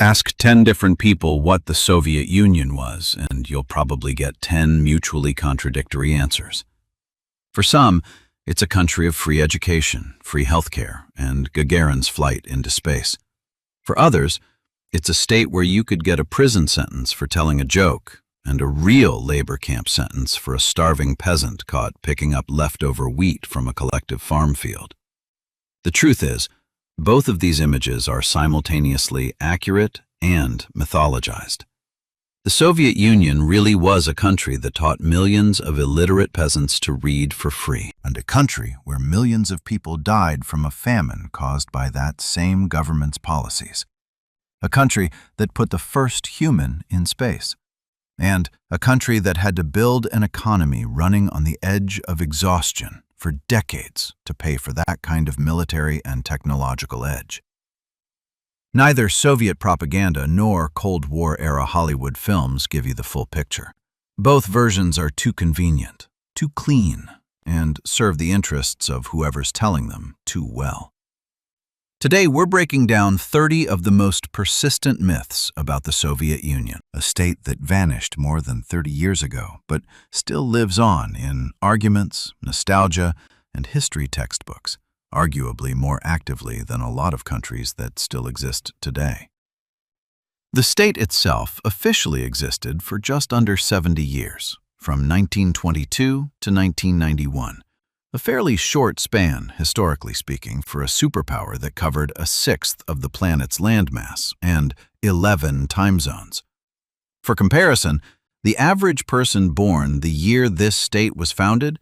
Ask 10 different people what the Soviet Union was, and you'll probably get 10 mutually contradictory answers. For some, it's a country of free education, free healthcare, and Gagarin's flight into space. For others, it's a state where you could get a prison sentence for telling a joke and a real labor camp sentence for a starving peasant caught picking up leftover wheat from a collective farm field. The truth is, both of these images are simultaneously accurate and mythologized. The Soviet Union really was a country that taught millions of illiterate peasants to read for free, and a country where millions of people died from a famine caused by that same government's policies. A country that put the first human in space, and a country that had to build an economy running on the edge of exhaustion for decades to pay for that kind of military and technological edge. Neither Soviet propaganda nor Cold War-era Hollywood films give you the full picture. Both versions are too convenient, too clean, and serve the interests of whoever's telling them too well. Today, we're breaking down 30 of the most persistent myths about the Soviet Union, a state that vanished more than 30 years ago, but still lives on in arguments, nostalgia, and history textbooks, arguably more actively than a lot of countries that still exist today. The state itself officially existed for just under 70 years, from 1922 to 1991. A fairly short span, historically speaking, for a superpower that covered a sixth of the planet's landmass and 11 time zones. For comparison, the average person born the year this state was founded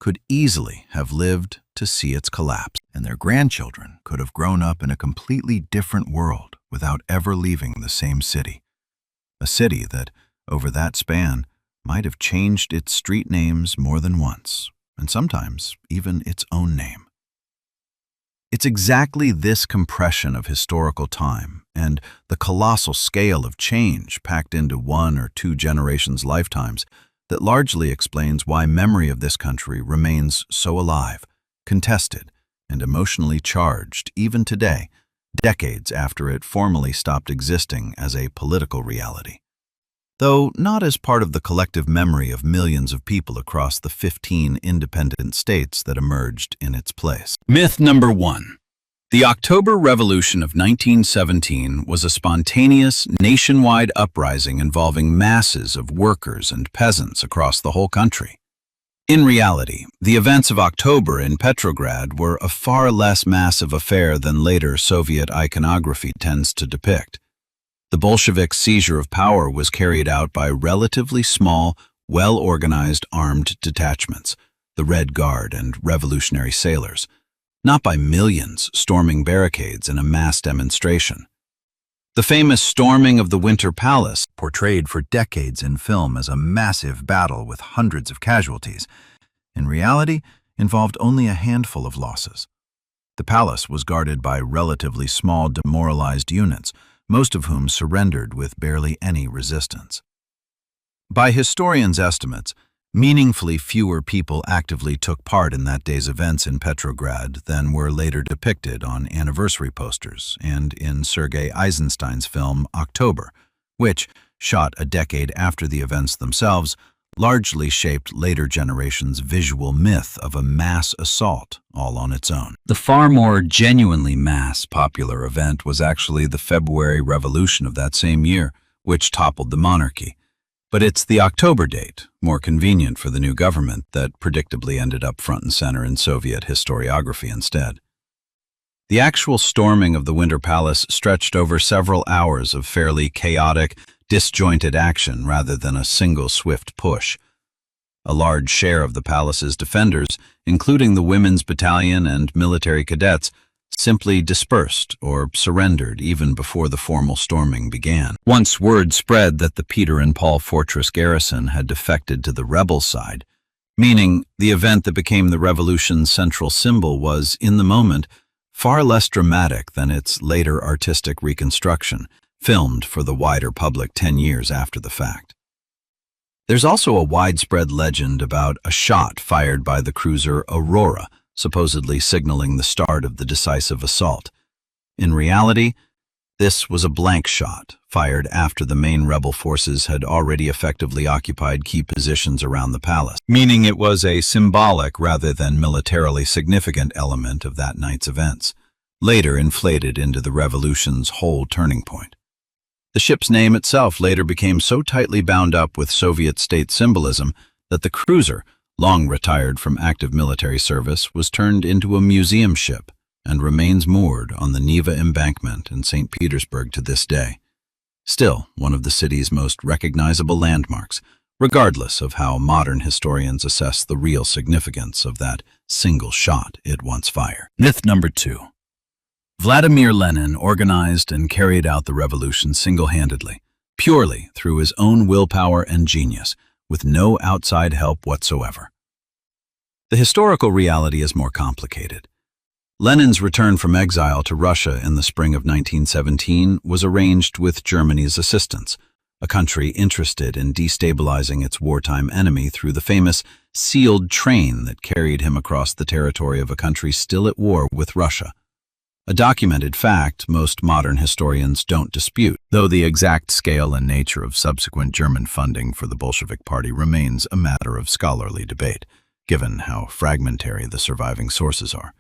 could easily have lived to see its collapse, and their grandchildren could have grown up in a completely different world without ever leaving the same city. A city that, over that span, might have changed its street names more than once, and sometimes even its own name. It's exactly this compression of historical time and the colossal scale of change packed into one or two generations' lifetimes that largely explains why memory of this country remains so alive, contested, and emotionally charged even today, decades after it formally stopped existing as a political reality. Though not as part of the collective memory of millions of people across the 15 independent states that emerged in its place. Myth number 1. The October Revolution of 1917 was a spontaneous, nationwide uprising involving masses of workers and peasants across the whole country. In reality, the events of October in Petrograd were a far less massive affair than later Soviet iconography tends to depict. The Bolshevik seizure of power was carried out by relatively small, well-organized armed detachments, the Red Guard and Revolutionary Sailors, not by millions storming barricades in a mass demonstration. The famous storming of the Winter Palace, portrayed for decades in film as a massive battle with hundreds of casualties, in reality involved only a handful of losses. The palace was guarded by relatively small demoralized units, most of whom surrendered with barely any resistance. By historians' estimates, meaningfully fewer people actively took part in that day's events in Petrograd than were later depicted on anniversary posters and in Sergei Eisenstein's film October, which, shot a decade after the events themselves, largely shaped later generations' visual myth of a mass assault all on its own. The far more genuinely mass popular event was actually the February Revolution of that same year, which toppled the monarchy. But it's the October date, more convenient for the new government, that predictably ended up front and center in Soviet historiography instead. The actual storming of the Winter Palace stretched over several hours of fairly chaotic, disjointed action rather than a single swift push. A large share of the palace's defenders, including the women's battalion and military cadets, simply dispersed or surrendered even before the formal storming began. Once word spread that the Peter and Paul Fortress garrison had defected to the rebel side, meaning the event that became the revolution's central symbol was, in the moment, far less dramatic than its later artistic reconstruction, filmed for the wider public 10 years after the fact. There's also a widespread legend about a shot fired by the cruiser Aurora, supposedly signaling the start of the decisive assault. In reality, This was a blank shot, fired after the main rebel forces had already effectively occupied key positions around the palace, meaning it was a symbolic rather than militarily significant element of that night's events, later inflated into the revolution's whole turning point. The ship's name itself later became so tightly bound up with Soviet state symbolism that the cruiser, long retired from active military service, was turned into a museum ship and remains moored on the Neva embankment in St. Petersburg to this day. Still one of the city's most recognizable landmarks, regardless of how modern historians assess the real significance of that single shot it once fired. Myth number 2. Vladimir Lenin organized and carried out the revolution single-handedly, purely through his own willpower and genius, with no outside help whatsoever. The historical reality is more complicated. Lenin's return from exile to Russia in the spring of 1917 was arranged with Germany's assistance, a country interested in destabilizing its wartime enemy through the famous sealed train that carried him across the territory of a country still at war with Russia. A documented fact most modern historians don't dispute, though the exact scale and nature of subsequent German funding for the Bolshevik Party remains a matter of scholarly debate, given how fragmentary the surviving sources are,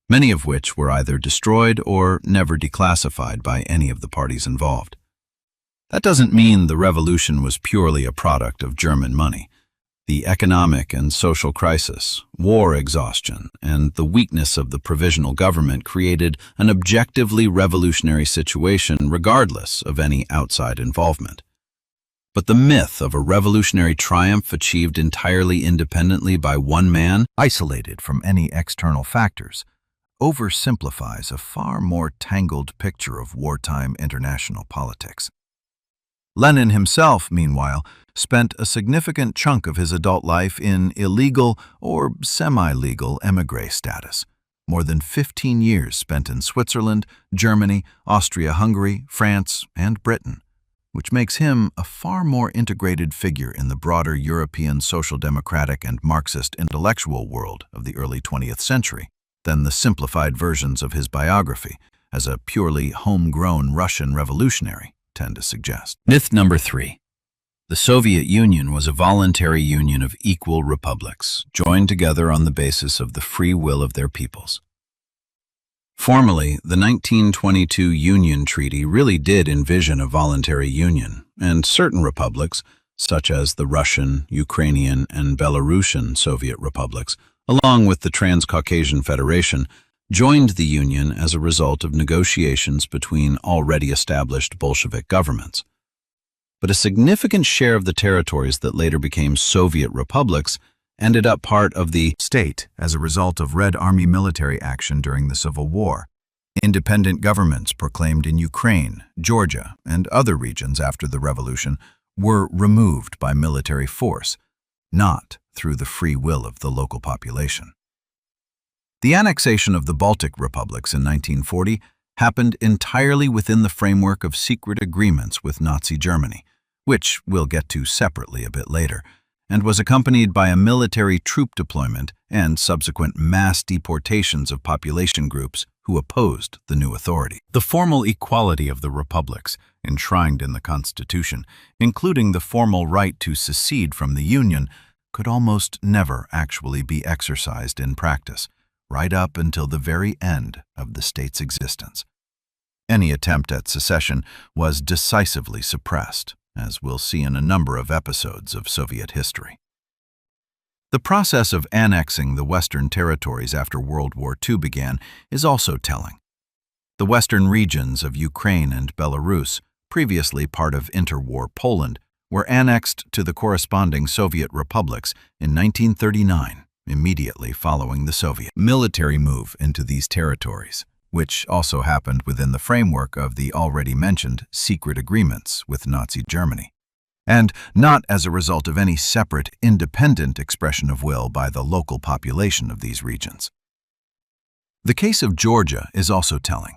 many of which were either destroyed or never declassified by any of the parties involved. That doesn't mean the revolution was purely a product of German money. The economic and social crisis, war exhaustion, and the weakness of the provisional government created an objectively revolutionary situation regardless of any outside involvement. But the myth of a revolutionary triumph achieved entirely independently by one man, isolated from any external factors, oversimplifies a far more tangled picture of wartime international politics. Lenin himself, meanwhile, spent a significant chunk of his adult life in illegal or semi-legal émigré status, more than 15 years spent in Switzerland, Germany, Austria-Hungary, France, and Britain, which makes him a far more integrated figure in the broader European social democratic and Marxist intellectual world of the early 20th century than the simplified versions of his biography as a purely homegrown Russian revolutionary tend to suggest. Myth number 3. The Soviet Union was a voluntary union of equal republics, joined together on the basis of the free will of their peoples. Formally, the 1922 Union Treaty really did envision a voluntary union, and certain republics, such as the Russian, Ukrainian, and Belarusian Soviet republics, along with the Transcaucasian Federation, joined the Union as a result of negotiations between already established Bolshevik governments. But a significant share of the territories that later became Soviet republics ended up part of the state as a result of Red Army military action during the Civil War. Independent governments proclaimed in Ukraine, Georgia, and other regions after the revolution were removed by military force, not through the free will of the local population. The annexation of the Baltic republics in 1940 happened entirely within the framework of secret agreements with Nazi Germany, which we'll get to separately a bit later, and was accompanied by a military troop deployment and subsequent mass deportations of population groups who opposed the new authority. The formal equality of the republics, enshrined in the Constitution, including the formal right to secede from the Union, could almost never actually be exercised in practice, right up until the very end of the state's existence. Any attempt at secession was decisively suppressed, as we'll see in a number of episodes of Soviet history. The process of annexing the Western territories after World War II began is also telling. The western regions of Ukraine and Belarus, previously part of interwar Poland, were annexed to the corresponding Soviet republics in 1939, immediately following the Soviet military move into these territories, which also happened within the framework of the already mentioned secret agreements with Nazi Germany, and not as a result of any separate, independent expression of will by the local population of these regions. The case of Georgia is also telling.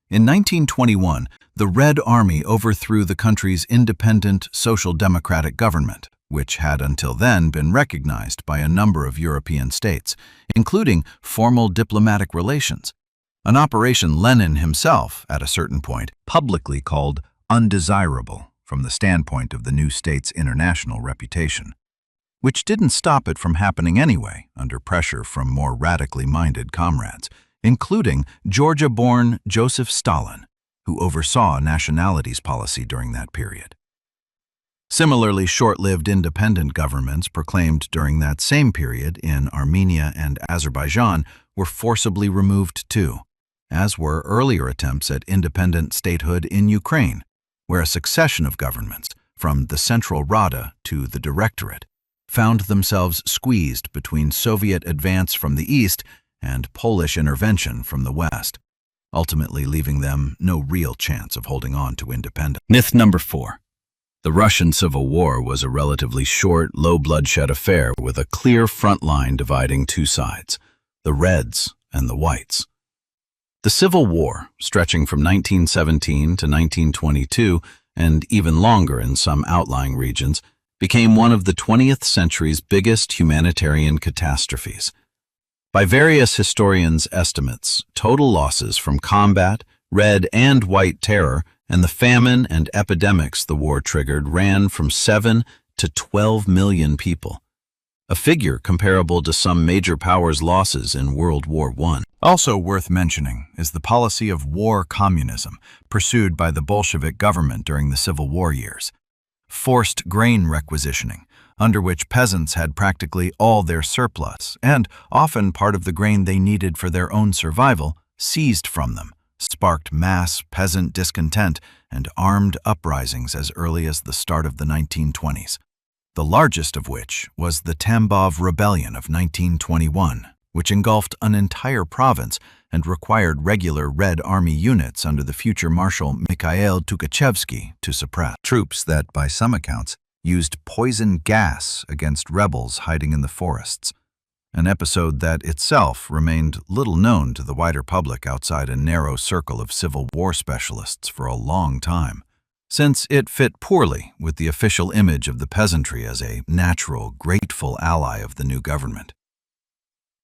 In 1921, the Red Army overthrew the country's independent social democratic government, which had until then been recognized by a number of European states, including formal diplomatic relations. an operation Lenin himself, at a certain point, publicly called undesirable from the standpoint of the new state's international reputation, which didn't stop it from happening anyway, under pressure from more radically minded comrades, including Georgia-born Joseph Stalin, who oversaw nationalities policy during that period. Similarly, short-lived independent governments proclaimed during that same period in Armenia and Azerbaijan were forcibly removed too, as were earlier attempts at independent statehood in Ukraine, where a succession of governments, from the Central Rada to the Directorate, found themselves squeezed between Soviet advance from the east and Polish intervention from the west, ultimately leaving them no real chance of holding on to independence. Myth number 4. The Russian Civil War was a relatively short, low-bloodshed affair with a clear front line dividing two sides, the Reds and the Whites. The Civil War, stretching from 1917 to 1922, and even longer in some outlying regions, became one of the 20th century's biggest humanitarian catastrophes. By various historians' estimates, total losses from combat, Red and White terror, and the famine and epidemics the war triggered ran from 7 to 12 million people, a figure comparable to some major powers' losses in World War I. Also worth mentioning is the policy of war communism pursued by the Bolshevik government during the Civil War years. Forced grain requisitioning, under which peasants had practically all their surplus, and often part of the grain they needed for their own survival, seized from them, sparked mass peasant discontent and armed uprisings as early as the start of the 1920s, the largest of which was the Tambov Rebellion of 1921, which engulfed an entire province and required regular Red Army units under the future Marshal Mikhail Tukhachevsky to suppress. Troops that, by some accounts, used poison gas against rebels hiding in the forests, an episode that itself remained little known to the wider public outside a narrow circle of Civil War specialists for a long time, since it fit poorly with the official image of the peasantry as a natural, grateful ally of the new government.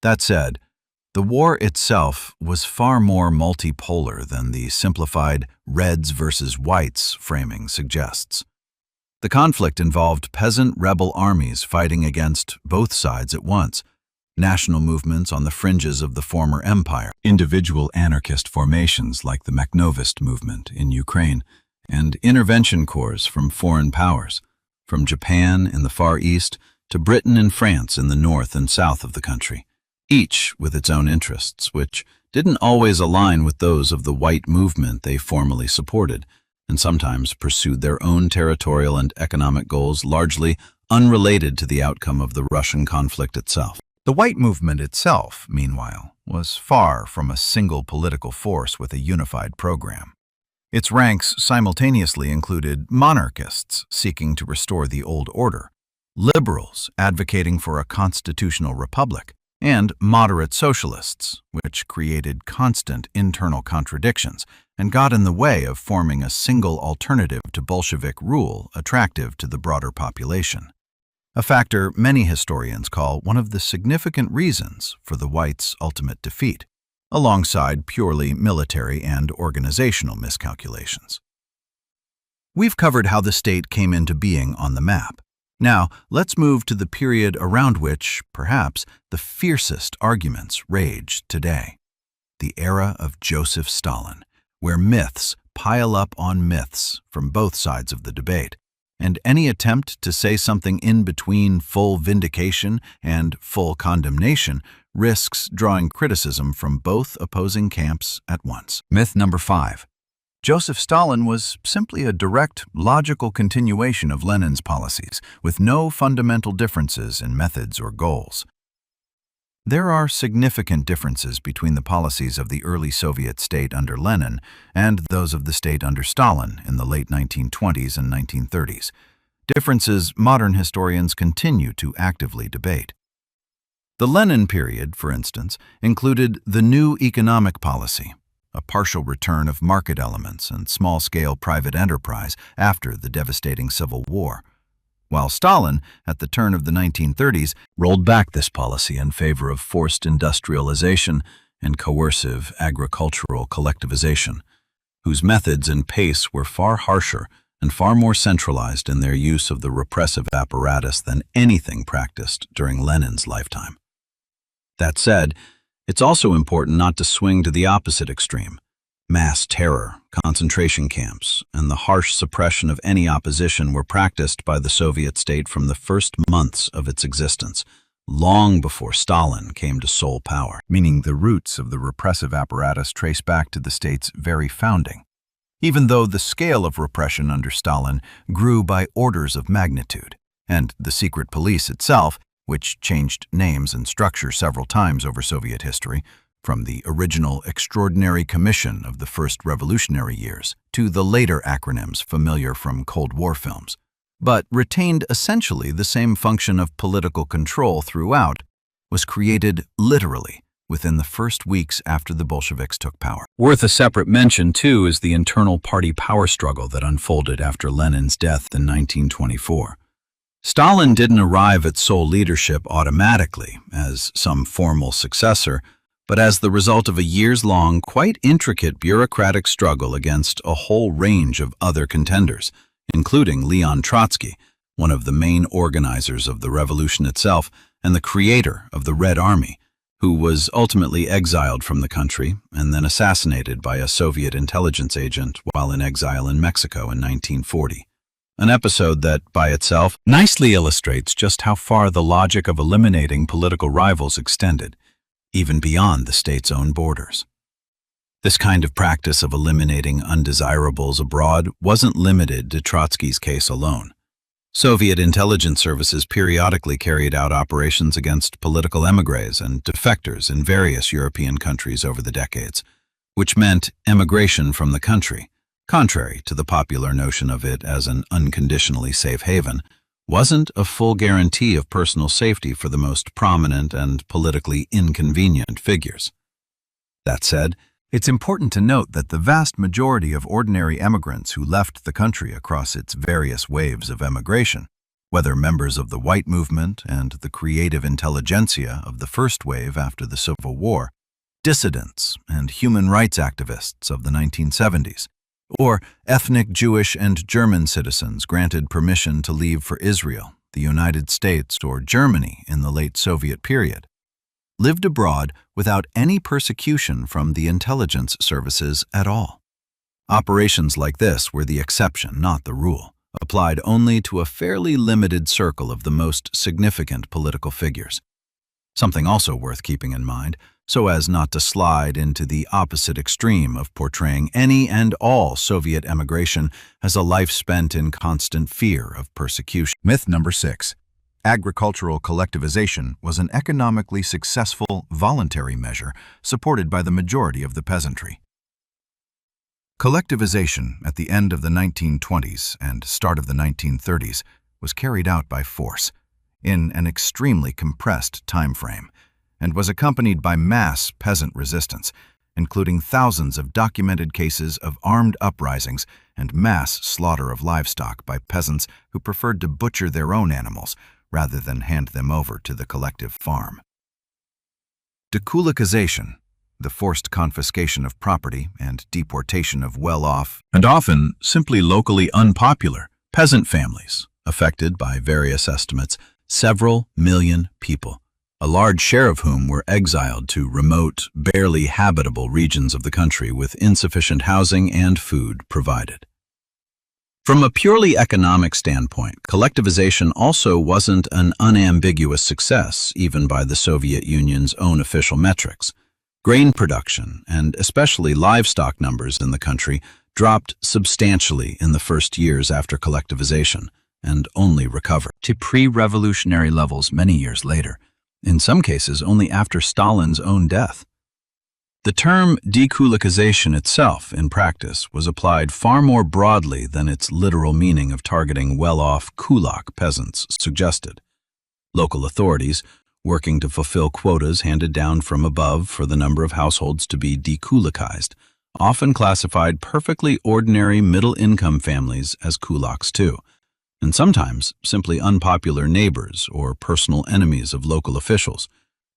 That said, the war itself was far more multipolar than the simplified Reds versus Whites framing suggests. The conflict involved peasant rebel armies fighting against both sides at once, national movements on the fringes of the former empire, individual anarchist formations like the Makhnovist movement in Ukraine, and intervention corps from foreign powers, from Japan in the Far East to Britain and France in the north and south of the country, each with its own interests, which didn't always align with those of the white movement they formally supported, and sometimes pursued their own territorial and economic goals largely unrelated to the outcome of the Russian conflict itself. The white movement itself, meanwhile, was far from a single political force with a unified program. Its ranks simultaneously included monarchists seeking to restore the old order, liberals advocating for a constitutional republic, and moderate socialists, which created constant internal contradictions and got in the way of forming a single alternative to Bolshevik rule attractive to the broader population, a factor many historians call one of the significant reasons for the whites' ultimate defeat, alongside purely military and organizational miscalculations. We've covered how the state came into being on the map. Now, let's move to the period around which, perhaps, the fiercest arguments rage today, the era of Joseph Stalin, where myths pile up on myths from both sides of the debate, and any attempt to say something in between full vindication and full condemnation risks drawing criticism from both opposing camps at once. Myth number 5. Joseph Stalin was simply a direct, logical continuation of Lenin's policies, with no fundamental differences in methods or goals. There are significant differences between the policies of the early Soviet state under Lenin and those of the state under Stalin in the late 1920s and 1930s, differences modern historians continue to actively debate. The Lenin period, for instance, included the new economic policy, a partial return of market elements and small-scale private enterprise after the devastating Civil War, while Stalin, at the turn of the 1930s, rolled back this policy in favor of forced industrialization and coercive agricultural collectivization, whose methods and pace were far harsher and far more centralized in their use of the repressive apparatus than anything practiced during Lenin's lifetime. That said, it's also important not to swing to the opposite extreme. Mass terror, concentration camps, and the harsh suppression of any opposition were practiced by the Soviet state from the first months of its existence, long before Stalin came to sole power. Meaning the roots of the repressive apparatus trace back to the state's very founding, even though the scale of repression under Stalin grew by orders of magnitude, and the secret police itself, which changed names and structure several times over Soviet history, from the original Extraordinary Commission of the First Revolutionary Years to the later acronyms familiar from Cold War films, but retained essentially the same function of political control throughout, was created literally within the first weeks after the Bolsheviks took power. Worth a separate mention, too, is the internal party power struggle that unfolded after Lenin's death in 1924. Stalin didn't arrive at sole leadership automatically as some formal successor, but as the result of a years-long, quite intricate bureaucratic struggle against a whole range of other contenders, including Leon Trotsky, one of the main organizers of the revolution itself and the creator of the Red Army, who was ultimately exiled from the country and then assassinated by a Soviet intelligence agent while in exile in Mexico in 1940. An episode that, by itself, nicely illustrates just how far the logic of eliminating political rivals extended, even beyond the state's own borders. This kind of practice of eliminating undesirables abroad wasn't limited to Trotsky's case alone. Soviet intelligence services periodically carried out operations against political émigrés and defectors in various European countries over the decades, which meant emigration from the country, contrary to the popular notion of it as an unconditionally safe haven, wasn't a full guarantee of personal safety for the most prominent and politically inconvenient figures. That said, it's important to note that the vast majority of ordinary emigrants who left the country across its various waves of emigration, whether members of the White Movement and the creative intelligentsia of the first wave after the Civil War, dissidents and human rights activists of the 1970s, or ethnic Jewish and German citizens granted permission to leave for Israel, the United States, or Germany in the late Soviet period, lived abroad without any persecution from the intelligence services at all. Operations like this were the exception, not the rule, applied only to a fairly limited circle of the most significant political figures. Something also worth keeping in mind, so as not to slide into the opposite extreme of portraying any and all Soviet emigration as a life spent in constant fear of persecution. Myth number 6. Agricultural collectivization was an economically successful, voluntary measure supported by the majority of the peasantry. Collectivization at the end of the 1920s and start of the 1930s was carried out by force, in an extremely compressed time frame, and was accompanied by mass peasant resistance, including thousands of documented cases of armed uprisings and mass slaughter of livestock by peasants who preferred to butcher their own animals rather than hand them over to the collective farm. Dekulikization, the forced confiscation of property and deportation of well-off, and often simply locally unpopular, peasant families, affected by various estimates several million people, a large share of whom were exiled to remote, barely habitable regions of the country with insufficient housing and food provided. From a purely economic standpoint, collectivization also wasn't an unambiguous success, even by the Soviet Union's own official metrics. Grain production, and especially livestock numbers in the country, dropped substantially in the first years after collectivization, and only recovered to pre-revolutionary levels many years later, in some cases only after Stalin's own death. The term dekulikization itself, in practice, was applied far more broadly than its literal meaning of targeting well-off kulak peasants suggested. Local authorities, working to fulfill quotas handed down from above for the number of households to be dekulikized, often classified perfectly ordinary middle-income families as kulaks too, and sometimes simply unpopular neighbors or personal enemies of local officials,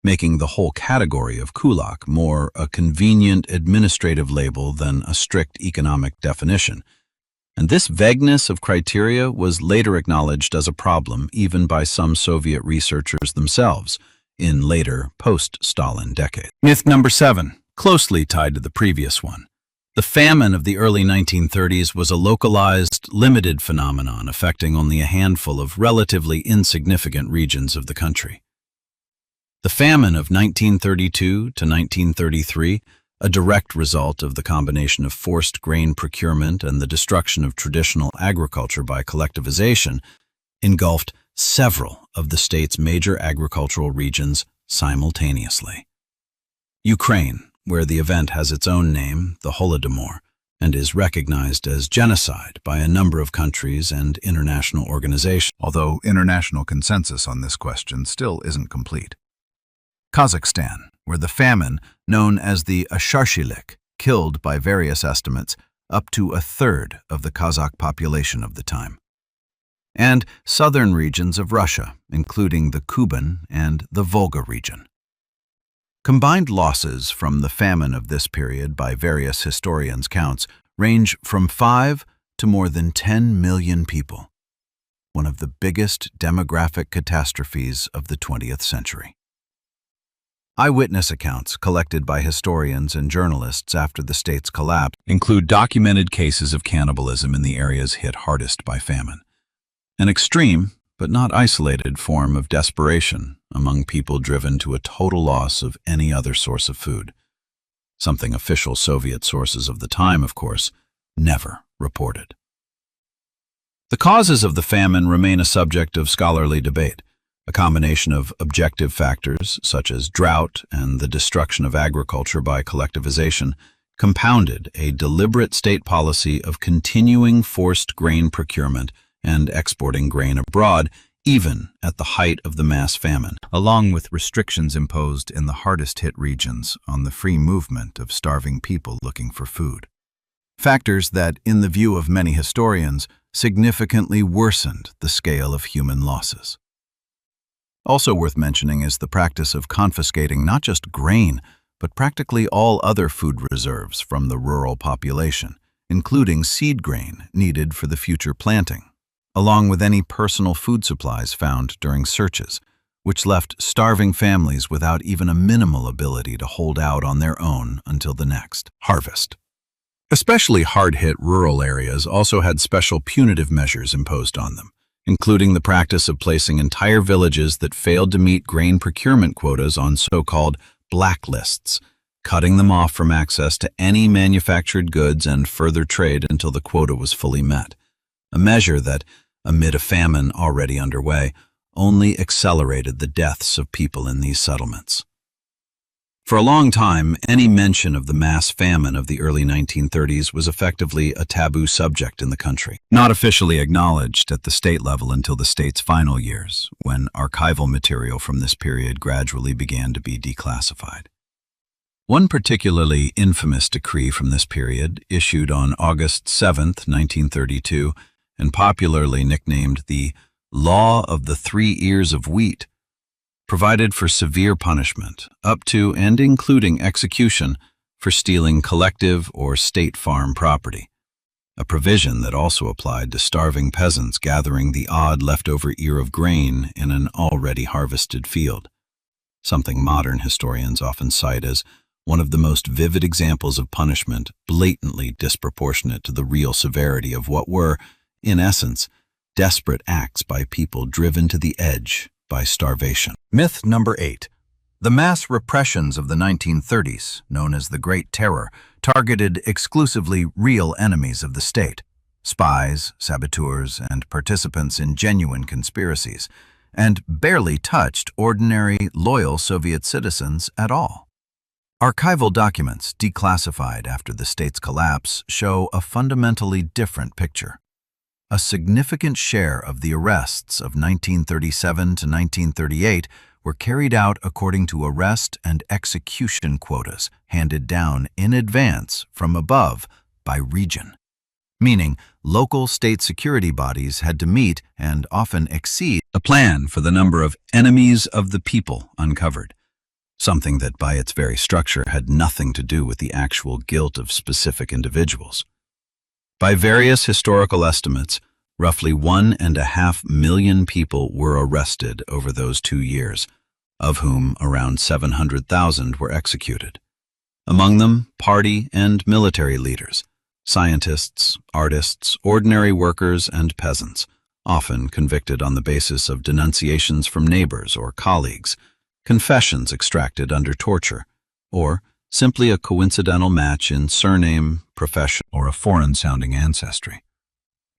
making the whole category of kulak more a convenient administrative label than a strict economic definition. And this vagueness of criteria was later acknowledged as a problem even by some Soviet researchers themselves in later post-Stalin decades. Myth number 7, closely tied to the previous one. The famine of the early 1930s was a localized, limited phenomenon affecting only a handful of relatively insignificant regions of the country. The famine of 1932 to 1933, a direct result of the combination of forced grain procurement and the destruction of traditional agriculture by collectivization, engulfed several of the state's major agricultural regions simultaneously. Ukraine, where the event has its own name, the Holodomor, and is recognized as genocide by a number of countries and international organizations, although international consensus on this question still isn't complete. Kazakhstan, where the famine, known as the Asharshilik, killed by various estimates up to a third of the Kazakh population of the time. And southern regions of Russia, including the Kuban and the Volga region. Combined losses from the famine of this period by various historians' counts range from 5 to more than 10 million people, one of the biggest demographic catastrophes of the 20th century. Eyewitness accounts collected by historians and journalists after the state's collapse include documented cases of cannibalism in the areas hit hardest by famine, an extreme but not isolated form of desperation among people driven to a total loss of any other source of food, something official Soviet sources of the time, of course, never reported. The causes of the famine remain a subject of scholarly debate. A combination of objective factors, such as drought and the destruction of agriculture by collectivization, compounded a deliberate state policy of continuing forced grain procurement and exporting grain abroad, even at the height of the mass famine, along with restrictions imposed in the hardest-hit regions on the free movement of starving people looking for food. Factors that, in the view of many historians, significantly worsened the scale of human losses. Also worth mentioning is the practice of confiscating not just grain, but practically all other food reserves from the rural population, including seed grain needed for the future planting, along with any personal food supplies found during searches, which left starving families without even a minimal ability to hold out on their own until the next harvest. Especially hard-hit rural areas also had special punitive measures imposed on them, including the practice of placing entire villages that failed to meet grain procurement quotas on so-called blacklists, cutting them off from access to any manufactured goods and further trade until the quota was fully met, a measure that, amid a famine already underway, only accelerated the deaths of people in these settlements. For a long time, any mention of the mass famine of the early 1930s was effectively a taboo subject in the country, not officially acknowledged at the state level until the state's final years, when archival material from this period gradually began to be declassified. One particularly infamous decree from this period, issued on August 7, 1932, and popularly nicknamed the Law of the 3 Ears of Wheat, provided for severe punishment, up to and including execution, for stealing collective or state farm property, a provision that also applied to starving peasants gathering the odd leftover ear of grain in an already harvested field, something modern historians often cite as one of the most vivid examples of punishment blatantly disproportionate to the real severity of what were, in essence, desperate acts by people driven to the edge by starvation. Myth number 8. The mass repressions of the 1930s, known as the Great Terror, targeted exclusively real enemies of the state, spies, saboteurs, and participants in genuine conspiracies, and barely touched ordinary, loyal Soviet citizens at all. Archival documents, declassified after the state's collapse, show a fundamentally different picture. A significant share of the arrests of 1937 to 1938 were carried out according to arrest and execution quotas handed down in advance from above by region, meaning local state security bodies had to meet and often exceed a plan for the number of enemies of the people uncovered, something that by its very structure had nothing to do with the actual guilt of specific individuals. By various historical estimates, roughly 1.5 million people were arrested over those 2 years, of whom around 700,000 were executed. Among them, party and military leaders, scientists, artists, ordinary workers, and peasants, often convicted on the basis of denunciations from neighbors or colleagues, confessions extracted under torture, or simply a coincidental match in surname, profession, or a foreign-sounding ancestry.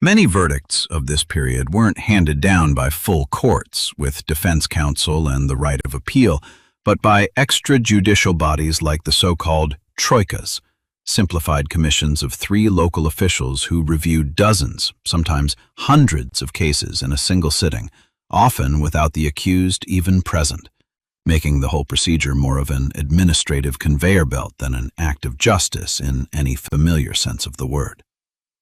Many verdicts of this period weren't handed down by full courts with defense counsel and the right of appeal, but by extrajudicial bodies like the so-called troikas, simplified commissions of 3 local officials who reviewed dozens, sometimes hundreds of cases in a single sitting, often without the accused even present, making the whole procedure more of an administrative conveyor belt than an act of justice in any familiar sense of the word.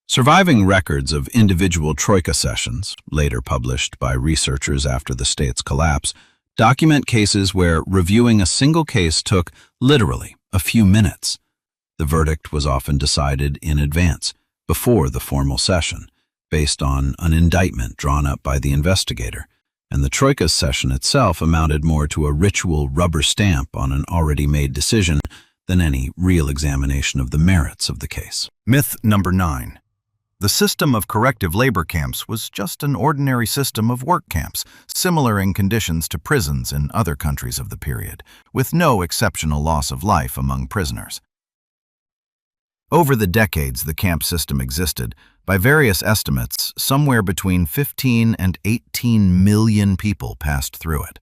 Surviving records of individual troika sessions, later published by researchers after the state's collapse, document cases where reviewing a single case took literally a few minutes. The verdict was often decided in advance, before the formal session, based on an indictment drawn up by the investigator, and the troika's session itself amounted more to a ritual rubber stamp on an already made decision than any real examination of the merits of the case. Myth number 9. The system of corrective labor camps was just an ordinary system of work camps, similar in conditions to prisons in other countries of the period, with no exceptional loss of life among prisoners. Over the decades the camp system existed, by various estimates, somewhere between 15 and 18 million people passed through it,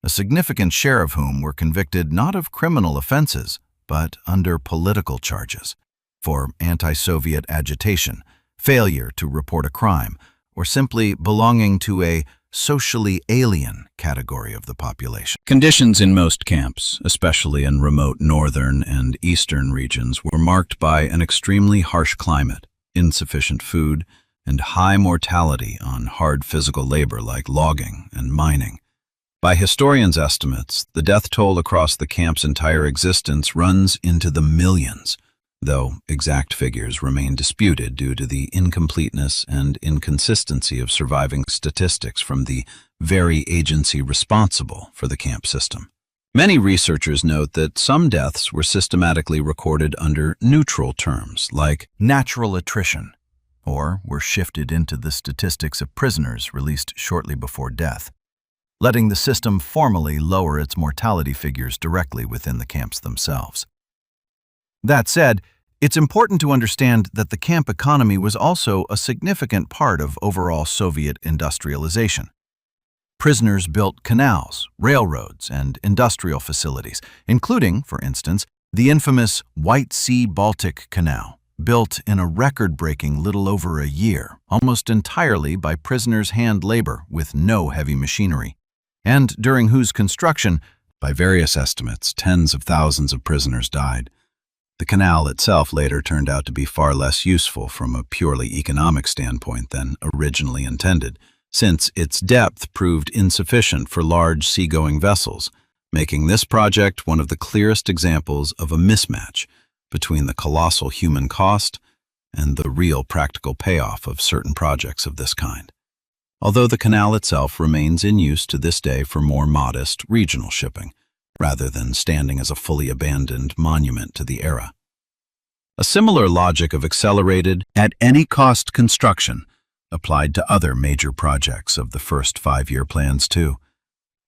a significant share of whom were convicted not of criminal offenses, but under political charges, for anti-Soviet agitation, failure to report a crime, or simply belonging to a socially alien category of the population. Conditions in most camps, especially in remote northern and eastern regions, were marked by an extremely harsh climate, insufficient food, and high mortality on hard physical labor like logging and mining. By historians' estimates, the death toll across the camp's entire existence runs into the millions, though exact figures remain disputed due to the incompleteness and inconsistency of surviving statistics from the very agency responsible for the camp system. Many researchers note that some deaths were systematically recorded under neutral terms, like natural attrition, or were shifted into the statistics of prisoners released shortly before death, letting the system formally lower its mortality figures directly within the camps themselves. That said, it's important to understand that the camp economy was also a significant part of overall Soviet industrialization. Prisoners built canals, railroads, and industrial facilities, including, for instance, the infamous White Sea-Baltic Canal, built in a record-breaking little over a year, almost entirely by prisoners' hand labor with no heavy machinery, and during whose construction, by various estimates, tens of thousands of prisoners died. The canal itself later turned out to be far less useful from a purely economic standpoint than originally intended, since its depth proved insufficient for large seagoing vessels, making this project one of the clearest examples of a mismatch between the colossal human cost and the real practical payoff of certain projects of this kind. Although the canal itself remains in use to this day for more modest regional shipping, rather than standing as a fully abandoned monument to the era. A similar logic of accelerated, at-any-cost construction applied to other major projects of the first 5-year plans too,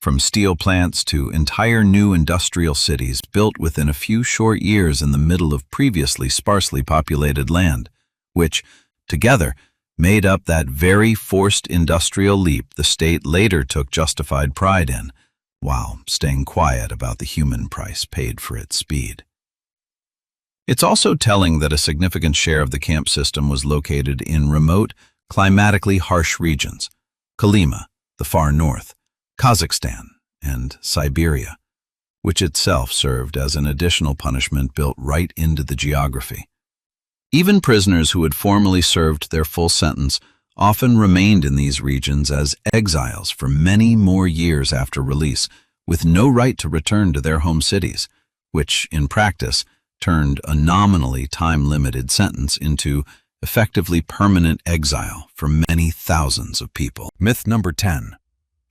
from steel plants to entire new industrial cities built within a few short years in the middle of previously sparsely populated land, which, together, made up that very forced industrial leap the state later took justified pride in, while staying quiet about the human price paid for its speed. It's also telling that a significant share of the camp system was located in remote, climatically harsh regions, Kolyma, the far north, Kazakhstan, and Siberia, which itself served as an additional punishment built right into the geography. Even prisoners who had formerly served their full sentence often remained in these regions as exiles for many more years after release, with no right to return to their home cities, which, in practice, turned a nominally time-limited sentence into effectively permanent exile for many thousands of people. Myth number 10.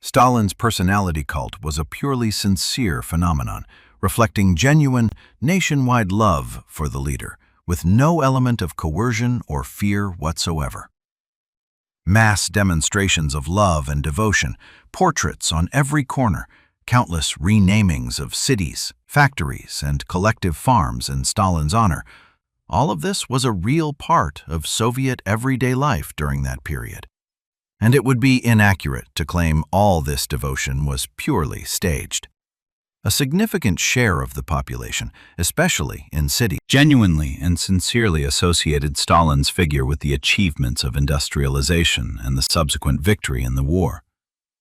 Stalin's personality cult was a purely sincere phenomenon, reflecting genuine, nationwide love for the leader, with no element of coercion or fear whatsoever. Mass demonstrations of love and devotion, portraits on every corner, countless renamings of cities, factories, and collective farms in Stalin's honor, all of this was a real part of Soviet everyday life during that period. And it would be inaccurate to claim all this devotion was purely staged. A significant share of the population, especially in cities, genuinely and sincerely associated Stalin's figure with the achievements of industrialization and the subsequent victory in the war.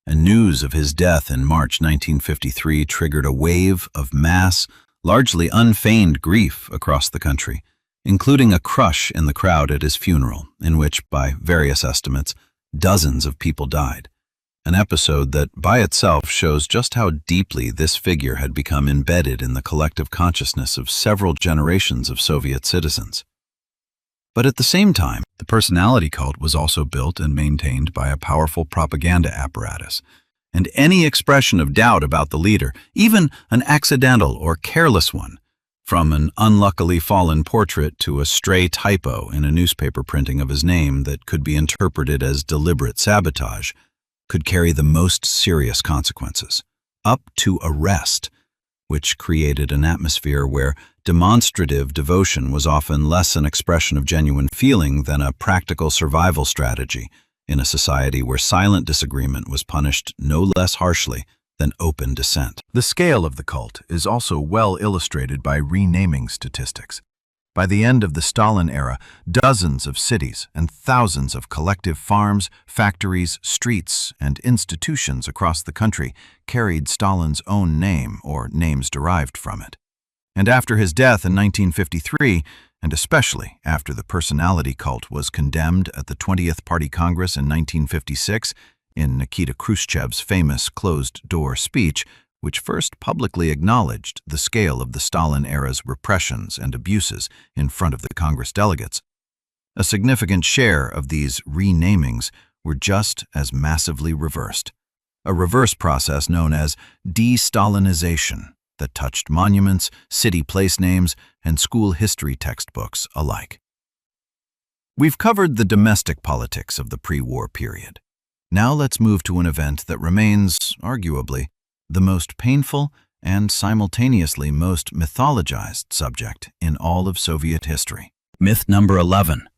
And news of his death in March 1953 triggered a wave of mass, largely unfeigned grief across the country, including a crush in the crowd at his funeral, in which, by various estimates, dozens of people died. An episode that, by itself, shows just how deeply this figure had become embedded in the collective consciousness of several generations of Soviet citizens. But at the same time, the personality cult was also built and maintained by a powerful propaganda apparatus, and any expression of doubt about the leader, even an accidental or careless one, from an unluckily fallen portrait to a stray typo in a newspaper printing of his name that could be interpreted as deliberate sabotage, could carry the most serious consequences, up to arrest, which created an atmosphere where demonstrative devotion was often less an expression of genuine feeling than a practical survival strategy in a society where silent disagreement was punished no less harshly than open dissent. The scale of the cult is also well illustrated by renaming statistics. By the end of the Stalin era, dozens of cities and thousands of collective farms, factories, streets, and institutions across the country carried Stalin's own name or names derived from it. And after his death in 1953, and especially after the personality cult was condemned at the 20th Party Congress in 1956, in Nikita Khrushchev's famous closed-door speech, which first publicly acknowledged the scale of the Stalin-era's repressions and abuses in front of the Congress delegates. A significant share of these renamings were just as massively reversed, a reverse process known as de-Stalinization that touched monuments, city place names, and school history textbooks alike. We've covered the domestic politics of the pre-war period. Now let's move to an event that remains, arguably, the most painful and simultaneously most mythologized subject in all of Soviet history. Myth number 11.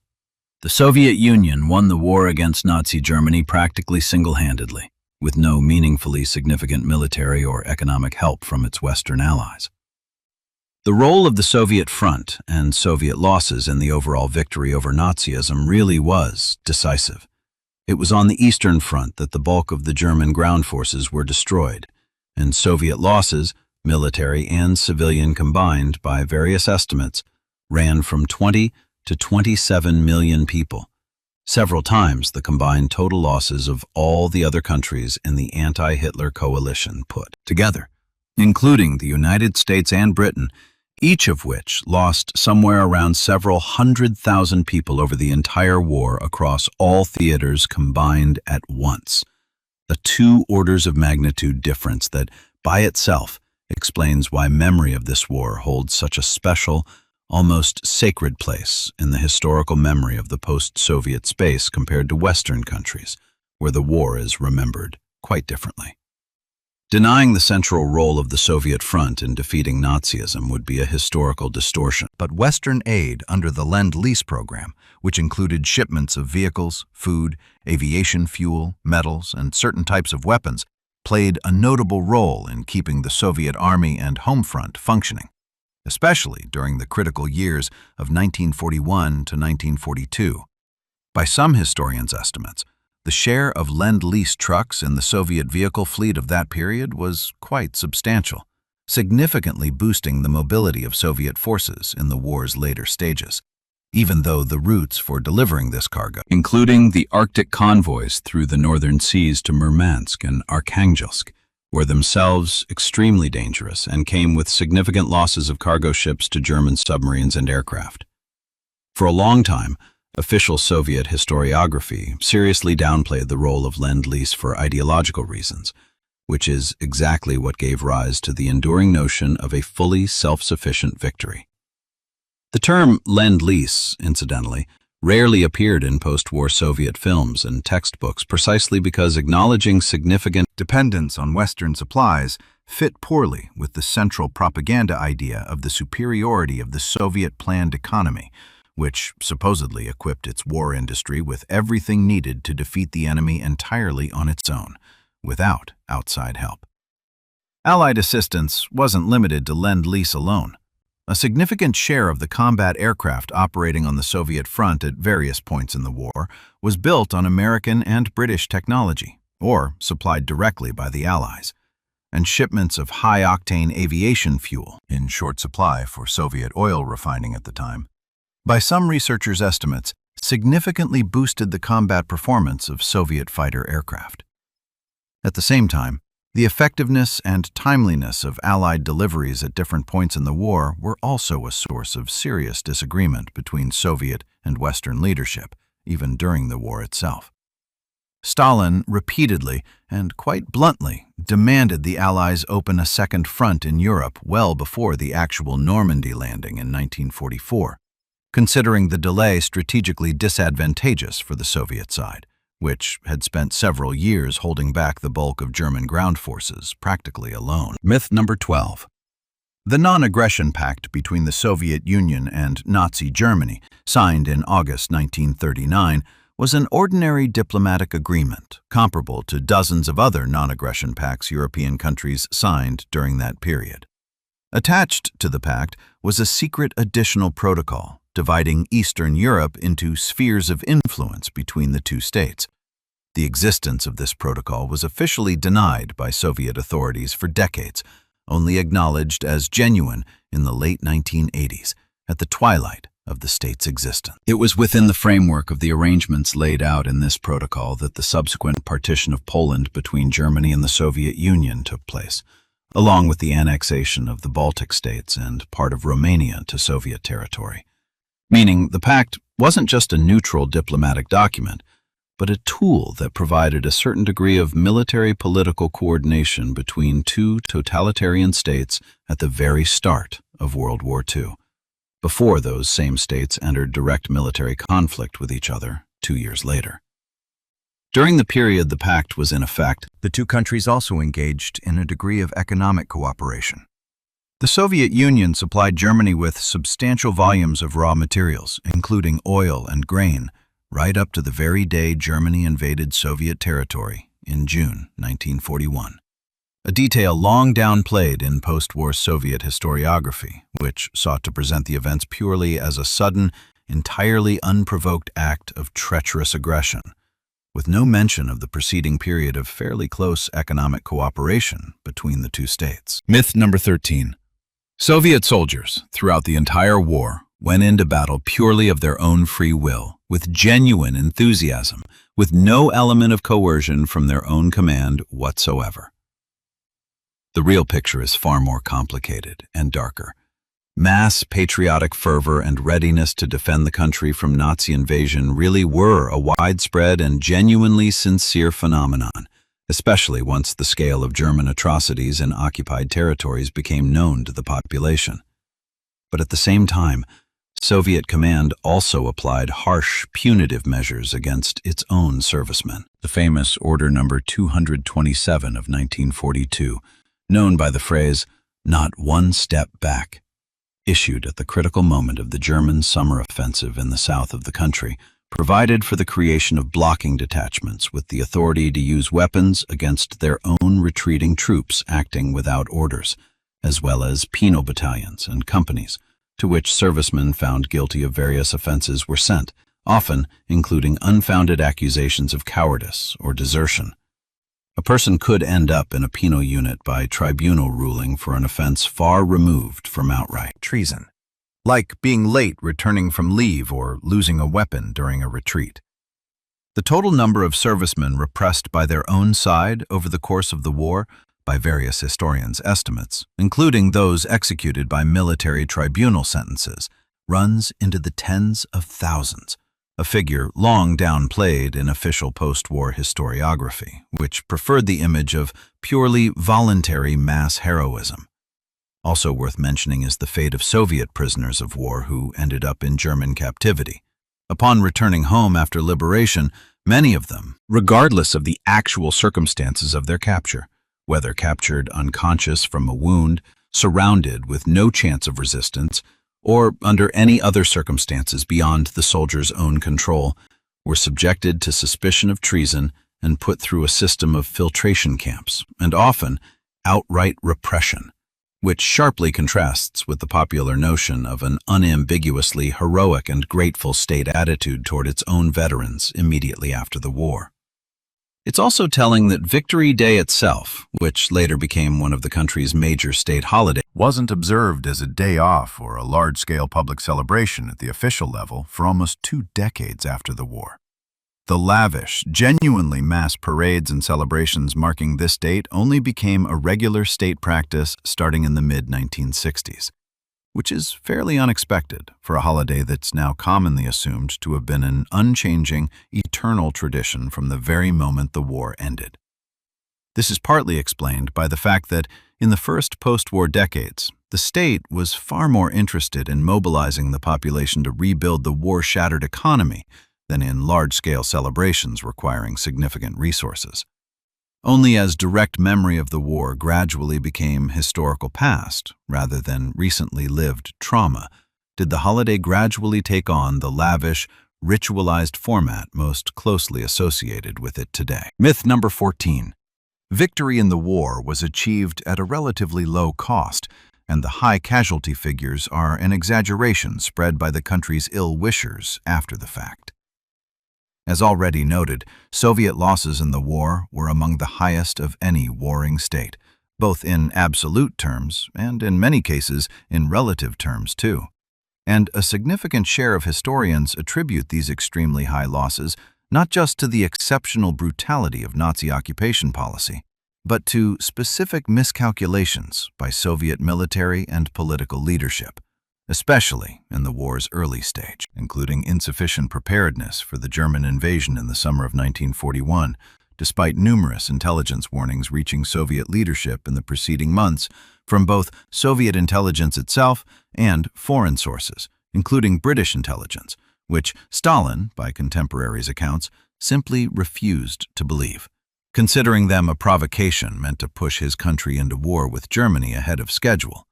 The Soviet Union won the war against Nazi Germany practically single-handedly, with no meaningfully significant military or economic help from its Western allies. The role of the Soviet front and Soviet losses in the overall victory over Nazism really was decisive. It was on the Eastern Front that the bulk of the German ground forces were destroyed, and Soviet losses, military and civilian combined by various estimates, ran from 20 to 27 million people, several times the combined total losses of all the other countries in the anti-Hitler coalition put together, including the United States and Britain, each of which lost somewhere around several 100,000 people over the entire war across all theaters combined at once. A 2 orders of magnitude difference that, by itself, explains why memory of this war holds such a special, almost sacred place in the historical memory of the post-Soviet space compared to Western countries, where the war is remembered quite differently. Denying the central role of the Soviet front in defeating Nazism would be a historical distortion. But Western aid under the Lend-Lease program, which included shipments of vehicles, food, aviation fuel, metals, and certain types of weapons, played a notable role in keeping the Soviet Army and home front functioning, especially during the critical years of 1941 to 1942. By some historians' estimates, the share of Lend-Lease trucks in the Soviet vehicle fleet of that period was quite substantial, significantly boosting the mobility of Soviet forces in the war's later stages, even though the routes for delivering this cargo, including the Arctic convoys through the northern seas to Murmansk and Arkhangelsk, were themselves extremely dangerous and came with significant losses of cargo ships to German submarines and aircraft. For a long time, official Soviet historiography seriously downplayed the role of Lend-Lease for ideological reasons, which is exactly what gave rise to the enduring notion of a fully self-sufficient victory. The term Lend-Lease, incidentally, rarely appeared in post-war Soviet films and textbooks precisely because acknowledging significant dependence on Western supplies fit poorly with the central propaganda idea of the superiority of the Soviet planned economy, which supposedly equipped its war industry with everything needed to defeat the enemy entirely on its own, without outside help. Allied assistance wasn't limited to Lend-Lease alone. A significant share of the combat aircraft operating on the Soviet front at various points in the war was built on American and British technology, or supplied directly by the Allies, and shipments of high-octane aviation fuel, in short supply for Soviet oil refining at the time, by some researchers' estimates, significantly boosted the combat performance of Soviet fighter aircraft. At the same time, the effectiveness and timeliness of Allied deliveries at different points in the war were also a source of serious disagreement between Soviet and Western leadership, even during the war itself. Stalin repeatedly and quite bluntly demanded the Allies open a second front in Europe well before the actual Normandy landing in 1944, considering the delay strategically disadvantageous for the Soviet side, which had spent several years holding back the bulk of German ground forces practically alone. Myth number 12. The Non-Aggression Pact between the Soviet Union and Nazi Germany, signed in August 1939, was an ordinary diplomatic agreement comparable to dozens of other non-aggression pacts European countries signed during that period. Attached to the pact was a secret additional protocol dividing Eastern Europe into spheres of influence between the two states. The existence of this protocol was officially denied by Soviet authorities for decades, only acknowledged as genuine in the late 1980s, at the twilight of the state's existence. It was within the framework of the arrangements laid out in this protocol that the subsequent partition of Poland between Germany and the Soviet Union took place, along with the annexation of the Baltic states and part of Romania to Soviet territory. Meaning the pact wasn't just a neutral diplomatic document, but a tool that provided a certain degree of military-political coordination between two totalitarian states at the very start of World War II, before those same states entered direct military conflict with each other 2 years later. During the period the pact was in effect, the two countries also engaged in a degree of economic cooperation. The Soviet Union supplied Germany with substantial volumes of raw materials, including oil and grain, right up to the very day Germany invaded Soviet territory in June 1941. A detail long downplayed in post-war Soviet historiography, which sought to present the events purely as a sudden, entirely unprovoked act of treacherous aggression, with no mention of the preceding period of fairly close economic cooperation between the two states. Myth number 13. Soviet soldiers, throughout the entire war, went into battle purely of their own free will, with genuine enthusiasm, with no element of coercion from their own command whatsoever. The real picture is far more complicated and darker. Mass patriotic fervor and readiness to defend the country from Nazi invasion really were a widespread and genuinely sincere phenomenon, especially once the scale of German atrocities in occupied territories became known to the population. But at the same time, Soviet command also applied harsh, punitive measures against its own servicemen. The famous Order Number 227 of 1942, known by the phrase, "Not one step back," issued at the critical moment of the German summer offensive in the south of the country, provided for the creation of blocking detachments with the authority to use weapons against their own retreating troops acting without orders, as well as penal battalions and companies, to which servicemen found guilty of various offenses were sent, often including unfounded accusations of cowardice or desertion. A person could end up in a penal unit by tribunal ruling for an offense far removed from outright treason, like being late returning from leave or losing a weapon during a retreat. The total number of servicemen repressed by their own side over the course of the war by various historians' estimates, including those executed by military tribunal sentences, runs into the tens of thousands, a figure long downplayed in official post-war historiography, which preferred the image of purely voluntary mass heroism. Also worth mentioning is the fate of Soviet prisoners of war who ended up in German captivity. Upon returning home after liberation, many of them, regardless of the actual circumstances of their capture, whether captured unconscious from a wound, surrounded with no chance of resistance, or under any other circumstances beyond the soldier's own control, were subjected to suspicion of treason and put through a system of filtration camps, and often outright repression, which sharply contrasts with the popular notion of an unambiguously heroic and grateful state attitude toward its own veterans immediately after the war. It's also telling that Victory Day itself, which later became one of the country's major state holidays, wasn't observed as a day off or a large-scale public celebration at the official level for almost 2 decades after the war. The lavish, genuinely mass parades and celebrations marking this date only became a regular state practice starting in the mid-1960s, which is fairly unexpected for a holiday that's now commonly assumed to have been an unchanging, eternal tradition from the very moment the war ended. This is partly explained by the fact that in the first post-war decades, the state was far more interested in mobilizing the population to rebuild the war-shattered economy than in large-scale celebrations requiring significant resources. Only as direct memory of the war gradually became historical past, rather than recently lived trauma, did the holiday gradually take on the lavish, ritualized format most closely associated with it today. Myth number 14. Victory in the war was achieved at a relatively low cost, and the high casualty figures are an exaggeration spread by the country's ill-wishers after the fact. As already noted, Soviet losses in the war were among the highest of any warring state, both in absolute terms and, in many cases, in relative terms too. And a significant share of historians attribute these extremely high losses not just to the exceptional brutality of Nazi occupation policy, but to specific miscalculations by Soviet military and political leadership, especially in the war's early stage, including insufficient preparedness for the German invasion in the summer of 1941, despite numerous intelligence warnings reaching Soviet leadership in the preceding months from both Soviet intelligence itself and foreign sources, including British intelligence, which Stalin, by contemporaries' accounts, simply refused to believe, considering them a provocation meant to push his country into war with Germany ahead of schedule.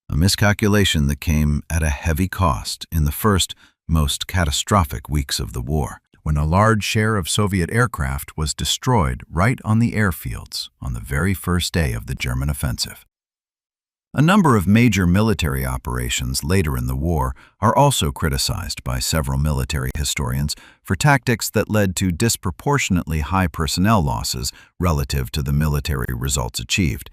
A miscalculation that came at a heavy cost in the first, most catastrophic weeks of the war, when a large share of Soviet aircraft was destroyed right on the airfields on the very first day of the German offensive. A number of major military operations later in the war are also criticized by several military historians for tactics that led to disproportionately high personnel losses relative to the military results achieved,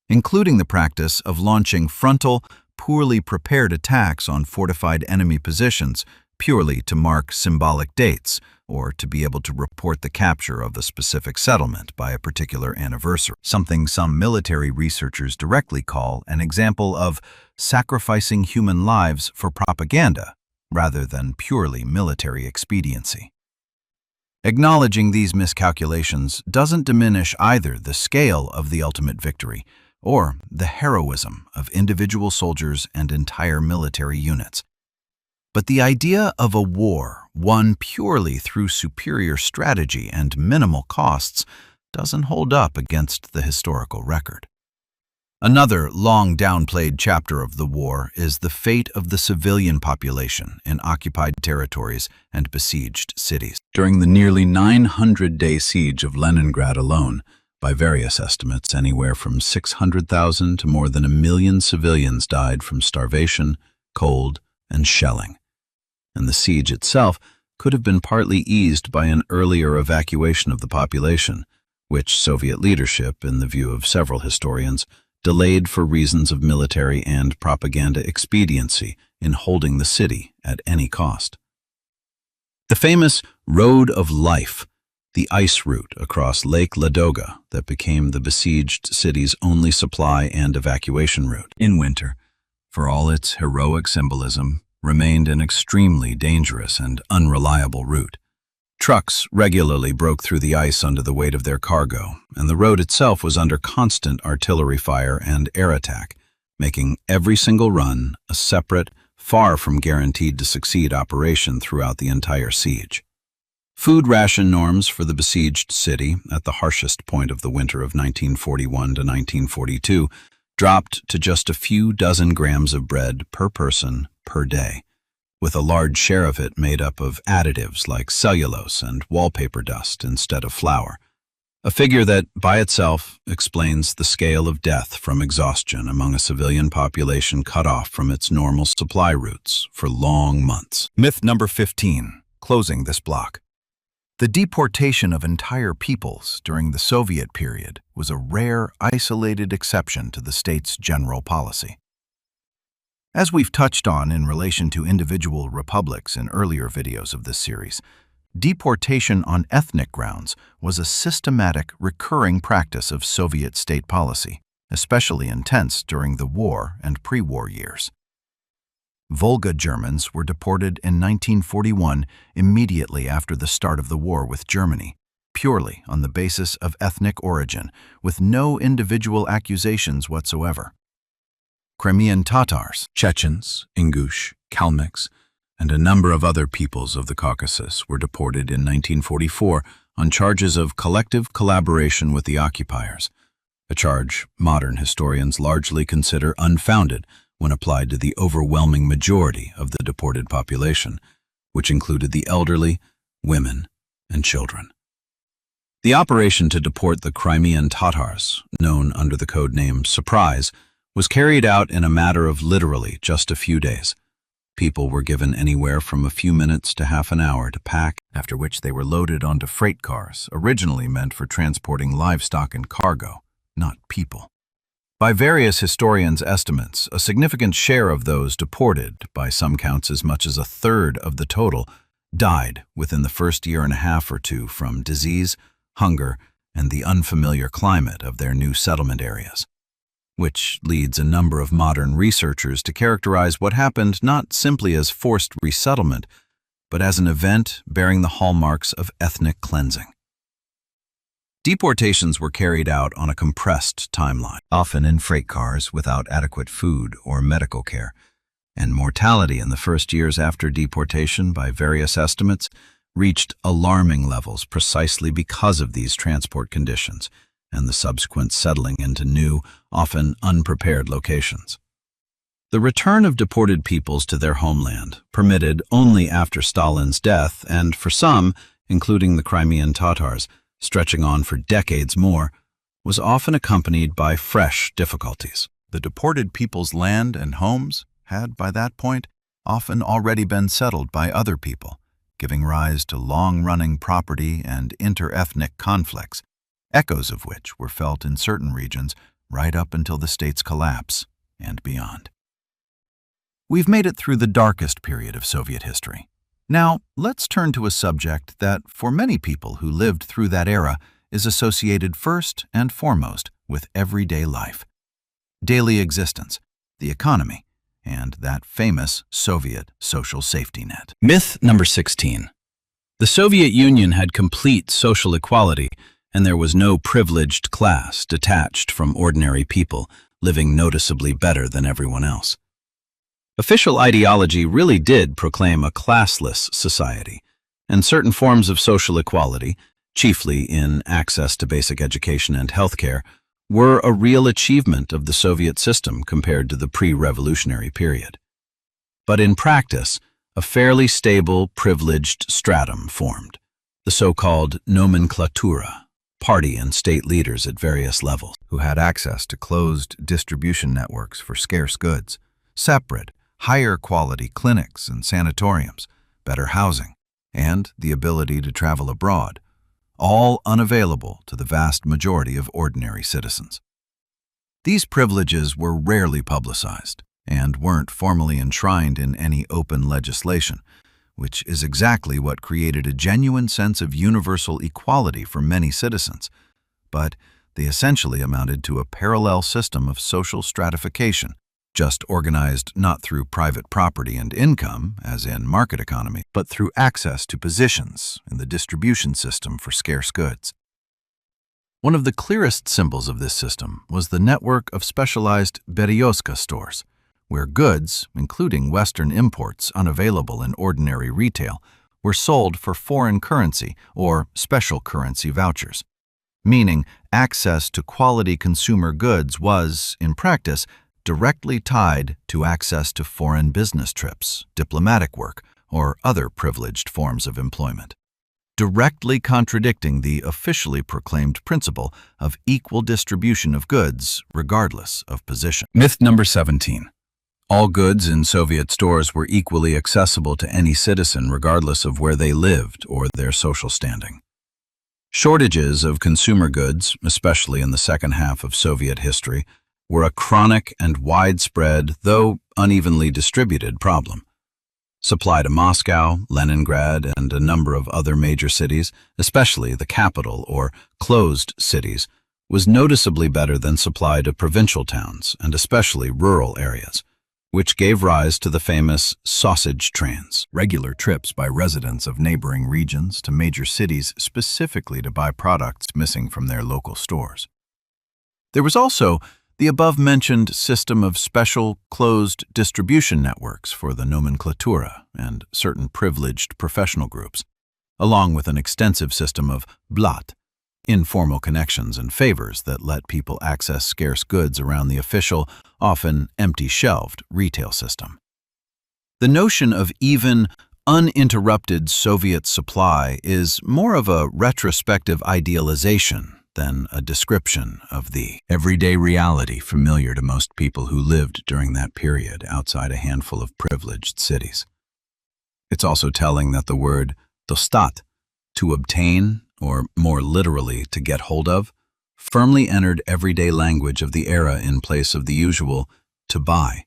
including the practice of launching frontal, poorly prepared attacks on fortified enemy positions purely to mark symbolic dates or to be able to report the capture of a specific settlement by a particular anniversary, something some military researchers directly call an example of sacrificing human lives for propaganda rather than purely military expediency. Acknowledging these miscalculations doesn't diminish either the scale of the ultimate victory or the heroism of individual soldiers and entire military units. But the idea of a war won purely through superior strategy and minimal costs doesn't hold up against the historical record. Another long downplayed chapter of the war is the fate of the civilian population in occupied territories and besieged cities. During the nearly 900-day siege of Leningrad alone, by various estimates, anywhere from 600,000 to more than 1 million civilians died from starvation, cold, and shelling. And the siege itself could have been partly eased by an earlier evacuation of the population, which Soviet leadership, in the view of several historians, delayed for reasons of military and propaganda expediency in holding the city at any cost. The famous Road of Life, the ice route across Lake Ladoga that became the besieged city's only supply and evacuation route. In winter, for all its heroic symbolism, remained an extremely dangerous and unreliable route. Trucks regularly broke through the ice under the weight of their cargo, and the road itself was under constant artillery fire and air attack, making every single run a separate, far from guaranteed to succeed operation throughout the entire siege. Food ration norms for the besieged city, at the harshest point of the winter of 1941 to 1942, dropped to just a few dozen grams of bread per person per day, with a large share of it made up of additives like cellulose and wallpaper dust instead of flour, a figure that, by itself, explains the scale of death from exhaustion among a civilian population cut off from its normal supply routes for long months. Myth number 15, closing this block. The deportation of entire peoples during the Soviet period was a rare, isolated exception to the state's general policy. As we've touched on in relation to individual republics in earlier videos of this series, deportation on ethnic grounds was a systematic, recurring practice of Soviet state policy, especially intense during the war and pre-war years. Volga Germans were deported in 1941 immediately after the start of the war with Germany, purely on the basis of ethnic origin, with no individual accusations whatsoever. Crimean Tatars, Chechens, Ingush, Kalmyks, and a number of other peoples of the Caucasus were deported in 1944 on charges of collective collaboration with the occupiers, a charge modern historians largely consider unfounded when applied to the overwhelming majority of the deported population, which included the elderly, women, and children. The operation to deport the Crimean Tatars, known under the code name Surprise, was carried out in a matter of literally just a few days. People were given anywhere from a few minutes to half an hour to pack, after which they were loaded onto freight cars, originally meant for transporting livestock and cargo, not people. By various historians' estimates, a significant share of those deported, by some counts as much as a third of the total, died within the first year and a half or two from disease, hunger, and the unfamiliar climate of their new settlement areas, which leads a number of modern researchers to characterize what happened not simply as forced resettlement, but as an event bearing the hallmarks of ethnic cleansing. Deportations were carried out on a compressed timeline, often in freight cars without adequate food or medical care, and mortality in the first years after deportation, by various estimates, reached alarming levels precisely because of these transport conditions and the subsequent settling into new, often unprepared locations. The return of deported peoples to their homeland, permitted only after Stalin's death, and for some, including the Crimean Tatars, stretching on for decades more, was often accompanied by fresh difficulties. The deported people's land and homes had, by that point, often already been settled by other people, giving rise to long-running property and inter-ethnic conflicts, echoes of which were felt in certain regions right up until the state's collapse and beyond. We've made it through the darkest period of Soviet history. Now, let's turn to a subject that, for many people who lived through that era, is associated first and foremost with everyday life: daily existence, the economy, and that famous Soviet social safety net. Myth number 16. The Soviet Union had complete social equality, and there was no privileged class detached from ordinary people living noticeably better than everyone else. Official ideology really did proclaim a classless society, and certain forms of social equality, chiefly in access to basic education and healthcare, were a real achievement of the Soviet system compared to the pre-revolutionary period. But in practice, a fairly stable, privileged stratum formed, the so-called nomenklatura, party and state leaders at various levels, who had access to closed distribution networks for scarce goods, separate, higher-quality clinics and sanatoriums, better housing, and the ability to travel abroad, all unavailable to the vast majority of ordinary citizens. These privileges were rarely publicized and weren't formally enshrined in any open legislation, which is exactly what created a genuine sense of universal equality for many citizens. But they essentially amounted to a parallel system of social stratification, just organized not through private property and income, as in market economy, but through access to positions in the distribution system for scarce goods. One of the clearest symbols of this system was the network of specialized berioska stores, where goods, including Western imports unavailable in ordinary retail, were sold for foreign currency or special currency vouchers, meaning access to quality consumer goods was, in practice, directly tied to access to foreign business trips, diplomatic work, or other privileged forms of employment, directly contradicting the officially proclaimed principle of equal distribution of goods regardless of position. Myth number 17. All goods in Soviet stores were equally accessible to any citizen regardless of where they lived or their social standing. Shortages of consumer goods, especially in the second half of Soviet history, were a chronic and widespread, though unevenly distributed, problem. Supply to Moscow, Leningrad, and a number of other major cities, especially the capital or closed cities, was noticeably better than supply to provincial towns and especially rural areas, which gave rise to the famous sausage trains, regular trips by residents of neighboring regions to major cities specifically to buy products missing from their local stores. There was also the above-mentioned system of special closed distribution networks for the nomenklatura and certain privileged professional groups, along with an extensive system of blat, informal connections and favors that let people access scarce goods around the official, often empty-shelved, retail system. The notion of even, uninterrupted Soviet supply is more of a retrospective idealization than a description of the everyday reality familiar to most people who lived during that period outside a handful of privileged cities. It's also telling that the word dostat, to obtain, or more literally to get hold of, firmly entered everyday language of the era in place of the usual to buy.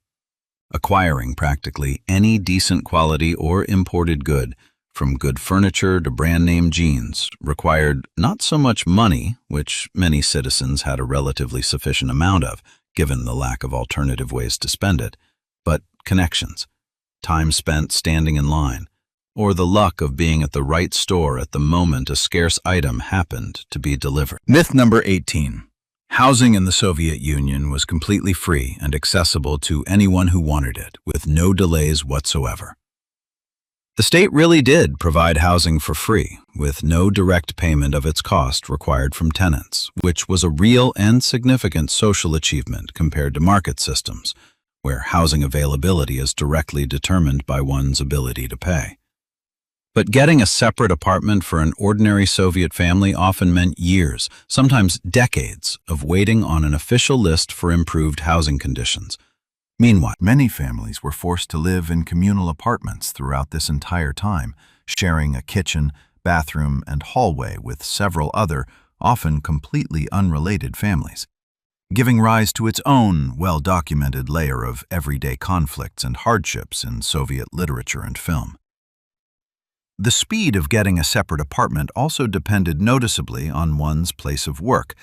Acquiring practically any decent quality or imported good, from good furniture to brand-name jeans, required not so much money, which many citizens had a relatively sufficient amount of, given the lack of alternative ways to spend it, but connections, time spent standing in line, or the luck of being at the right store at the moment a scarce item happened to be delivered. Myth number 18. Housing in the Soviet Union was completely free and accessible to anyone who wanted it, with no delays whatsoever. The state really did provide housing for free, with no direct payment of its cost required from tenants, which was a real and significant social achievement compared to market systems, where housing availability is directly determined by one's ability to pay. But getting a separate apartment for an ordinary Soviet family often meant years, sometimes decades, of waiting on an official list for improved housing conditions. Meanwhile, many families were forced to live in communal apartments throughout this entire time, sharing a kitchen, bathroom, and hallway with several other, often completely unrelated families, giving rise to its own well-documented layer of everyday conflicts and hardships in Soviet literature and film. The speed of getting a separate apartment also depended noticeably on one's place of work,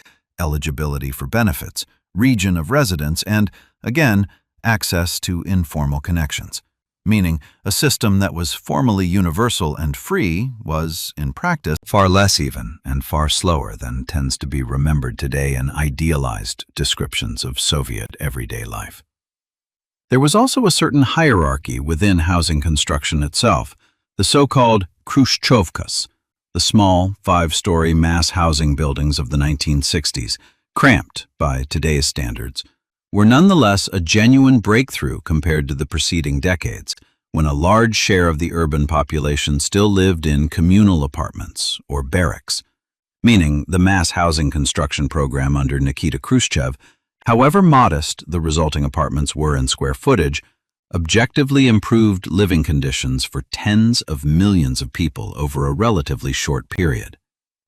eligibility for benefits, region of residence, and, again, access to informal connections, meaning a system that was formally universal and free was, in practice, far less even and far slower than tends to be remembered today in idealized descriptions of Soviet everyday life. There was also a certain hierarchy within housing construction itself, the so-called Khrushchevkas, the small, 5-story mass housing buildings of the 1960s, cramped by today's standards, were nonetheless a genuine breakthrough compared to the preceding decades, when a large share of the urban population still lived in communal apartments, or barracks, meaning the mass housing construction program under Nikita Khrushchev, however modest the resulting apartments were in square footage, objectively improved living conditions for tens of millions of people over a relatively short period,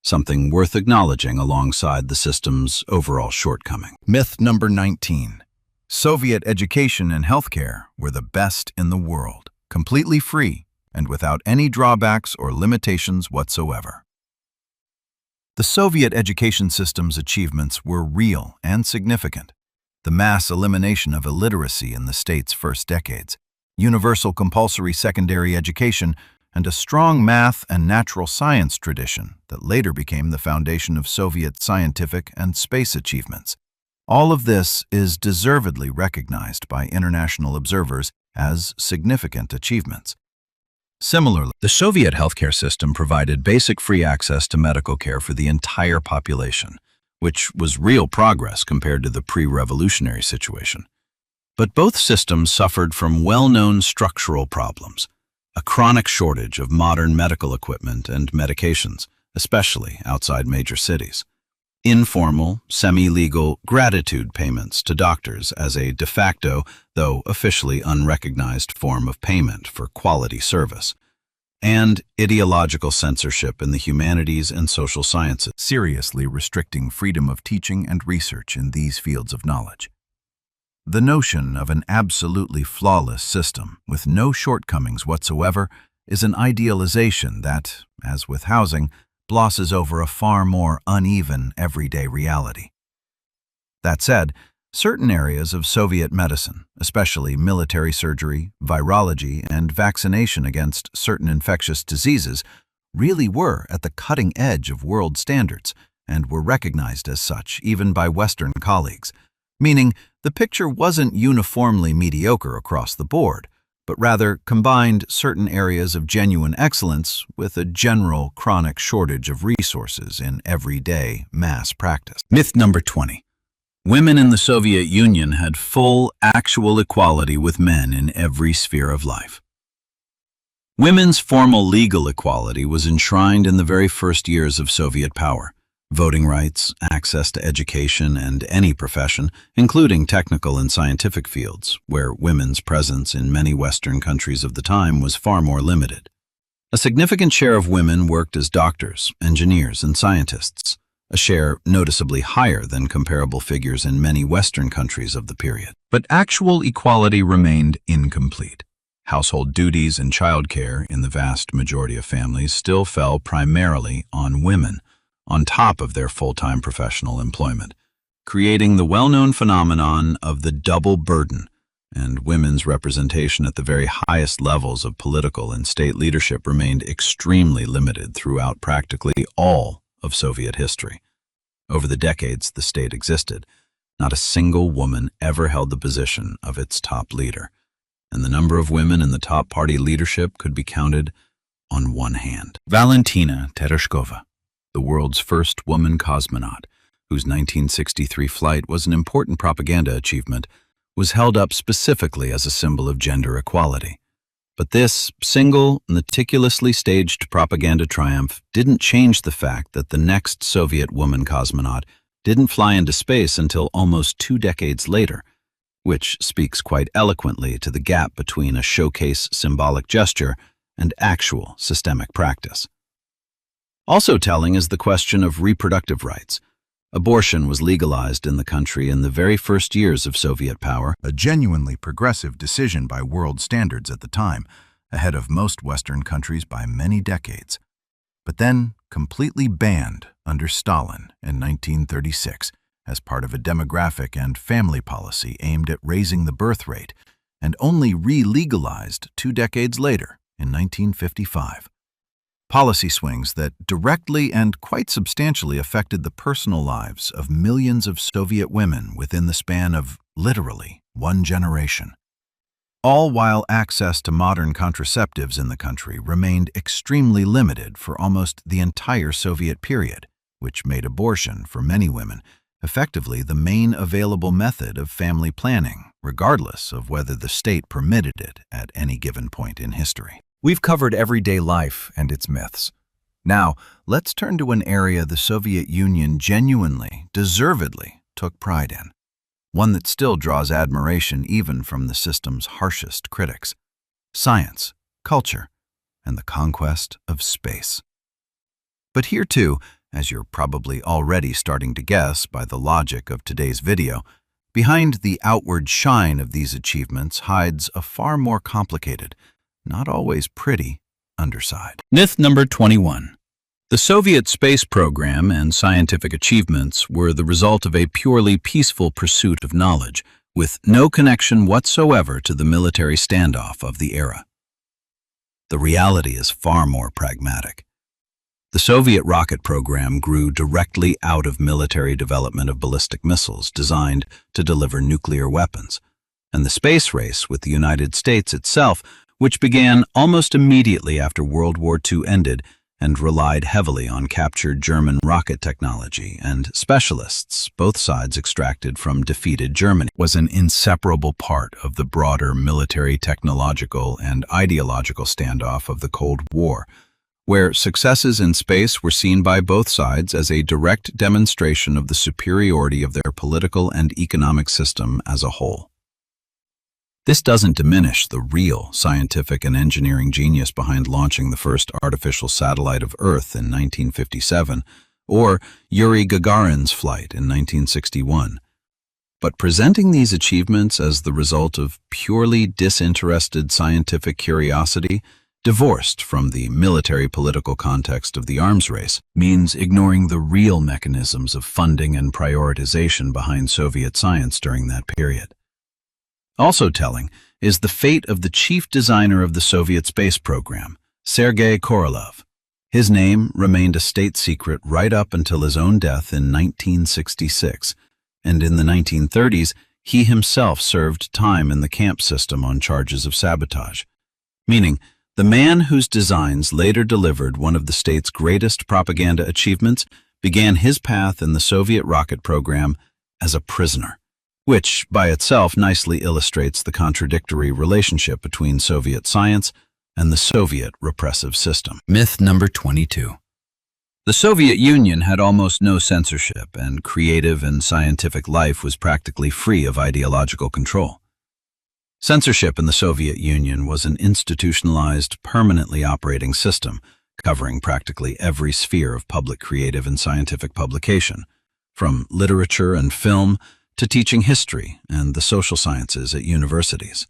something worth acknowledging alongside the system's overall shortcoming. Myth number 19. Soviet education and healthcare were the best in the world, completely free, and without any drawbacks or limitations whatsoever. The Soviet education system's achievements were real and significant. The mass elimination of illiteracy in the state's first decades, universal compulsory secondary education, and a strong math and natural science tradition that later became the foundation of Soviet scientific and space achievements. All of this is deservedly recognized by international observers as significant achievements. Similarly, The Soviet healthcare system provided basic free access to medical care for the entire population, which was real progress compared to the pre-revolutionary situation. But both systems suffered from well-known structural problems, a chronic shortage of modern medical equipment and medications, especially outside major cities. Informal, semi-legal gratitude payments to doctors as a de facto, though officially unrecognized form of payment for quality service. And ideological censorship in the humanities and social sciences, seriously restricting freedom of teaching and research in these fields of knowledge. The notion of an absolutely flawless system with no shortcomings whatsoever is an idealization that, as with housing, glosses over a far more uneven everyday reality. That said, certain areas of Soviet medicine, especially military surgery, virology, and vaccination against certain infectious diseases, really were at the cutting edge of world standards and were recognized as such even by Western colleagues, meaning the picture wasn't uniformly mediocre across the board, but rather combined certain areas of genuine excellence with a general chronic shortage of resources in everyday mass practice. Myth number 20. Women in the Soviet Union had full, actual equality with men in every sphere of life. Women's formal legal equality was enshrined in the very first years of Soviet power. Voting rights, access to education, and any profession, including technical and scientific fields, where women's presence in many Western countries of the time was far more limited. A significant share of women worked as doctors, engineers, and scientists, a share noticeably higher than comparable figures in many Western countries of the period. But actual equality remained incomplete. Household duties and childcare in the vast majority of families still fell primarily on women, on top of their full-time professional employment, creating the well-known phenomenon of the double burden, and women's representation at the very highest levels of political and state leadership remained extremely limited throughout practically all of Soviet history. Over the decades the state existed, not a single woman ever held the position of its top leader, and the number of women in the top party leadership could be counted on one hand. Valentina Tereshkova, the world's first woman cosmonaut, whose 1963 flight was an important propaganda achievement, was held up specifically as a symbol of gender equality. But this single, meticulously staged propaganda triumph didn't change the fact that the next Soviet woman cosmonaut didn't fly into space until almost 2 decades later, which speaks quite eloquently to the gap between a showcase symbolic gesture and actual systemic practice. Also telling is the question of reproductive rights. Abortion was legalized in the country in the very first years of Soviet power, a genuinely progressive decision by world standards at the time, ahead of most Western countries by many decades. But then completely banned under Stalin in 1936 as part of a demographic and family policy aimed at raising the birth rate, and only re-legalized 2 decades later in 1955. Policy swings that directly and quite substantially affected the personal lives of millions of Soviet women within the span of, literally, 1 generation. All while access to modern contraceptives in the country remained extremely limited for almost the entire Soviet period, which made abortion, for many women, effectively the main available method of family planning, regardless of whether the state permitted it at any given point in history. We've covered everyday life and its myths. Now, let's turn to an area the Soviet Union genuinely, deservedly took pride in, one that still draws admiration even from the system's harshest critics: science, culture, and the conquest of space. But here too, as you're probably already starting to guess by the logic of today's video, behind the outward shine of these achievements hides a far more complicated, not always pretty, underside. Myth number 21. The Soviet space program and scientific achievements were the result of a purely peaceful pursuit of knowledge, with no connection whatsoever to the military standoff of the era. The reality is far more pragmatic. The Soviet rocket program grew directly out of military development of ballistic missiles designed to deliver nuclear weapons, and the space race with the United States itself, which began almost immediately after World War II ended and relied heavily on captured German rocket technology and specialists, both sides extracted from defeated Germany, was an inseparable part of the broader military, technological, and ideological standoff of the Cold War, where successes in space were seen by both sides as a direct demonstration of the superiority of their political and economic system as a whole. This doesn't diminish the real scientific and engineering genius behind launching the first artificial satellite of Earth in 1957, or Yuri Gagarin's flight in 1961. But presenting these achievements as the result of purely disinterested scientific curiosity, divorced from the military-political context of the arms race, means ignoring the real mechanisms of funding and prioritization behind Soviet science during that period. Also telling is the fate of the chief designer of the Soviet space program, Sergei Korolev. His name remained a state secret right up until his own death in 1966, and in the 1930s, he himself served time in the camp system on charges of sabotage, meaning the man whose designs later delivered one of the state's greatest propaganda achievements began his path in the Soviet rocket program as a prisoner, which by itself nicely illustrates the contradictory relationship between Soviet science and the Soviet repressive system. Myth number 22. The Soviet Union had almost no censorship, and creative and scientific life was practically free of ideological control. Censorship in the Soviet Union was an institutionalized, permanently operating system covering practically every sphere of public creative and scientific publication, from literature and film to teaching history and the social sciences at universities.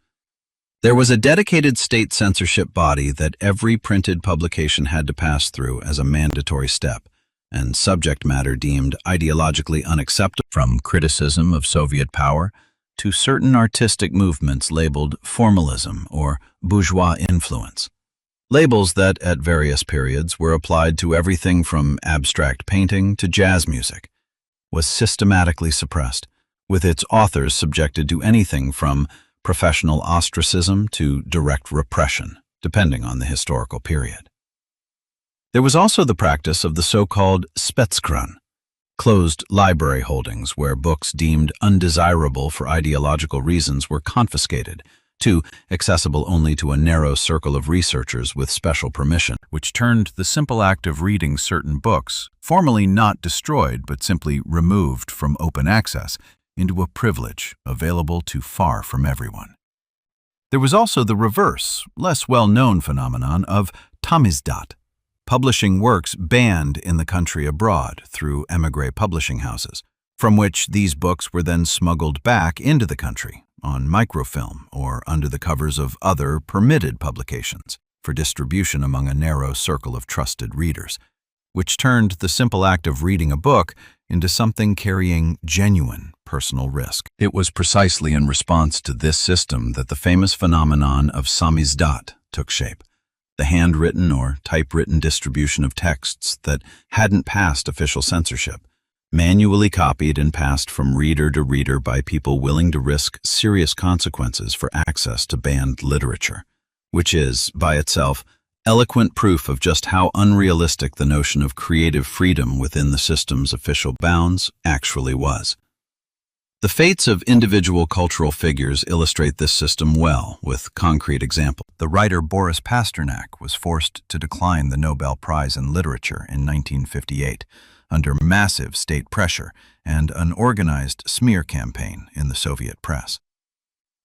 There was a dedicated state censorship body that every printed publication had to pass through as a mandatory step, and subject matter deemed ideologically unacceptable, from criticism of Soviet power to certain artistic movements labeled formalism or bourgeois influence. Labels that, at various periods, were applied to everything from abstract painting to jazz music, was systematically suppressed, with its authors subjected to anything from professional ostracism to direct repression, depending on the historical period. There was also the practice of the so-called Spetskran, closed library holdings where books deemed undesirable for ideological reasons were confiscated, to accessible only to a narrow circle of researchers with special permission, which turned the simple act of reading certain books, formally not destroyed but simply removed from open access, into a privilege available to far from everyone. There was also the reverse, less well-known phenomenon of tamizdat, publishing works banned in the country abroad through émigré publishing houses, from which these books were then smuggled back into the country on microfilm or under the covers of other permitted publications for distribution among a narrow circle of trusted readers, which turned the simple act of reading a book into something carrying genuine personal risk. It was precisely in response to this system that the famous phenomenon of samizdat took shape, the handwritten or typewritten distribution of texts that hadn't passed official censorship, manually copied and passed from reader to reader by people willing to risk serious consequences for access to banned literature, which is, by itself, eloquent proof of just how unrealistic the notion of creative freedom within the system's official bounds actually was. The fates of individual cultural figures illustrate this system well, with concrete examples. The writer Boris Pasternak was forced to decline the Nobel Prize in Literature in 1958 under massive state pressure and an organized smear campaign in the Soviet press.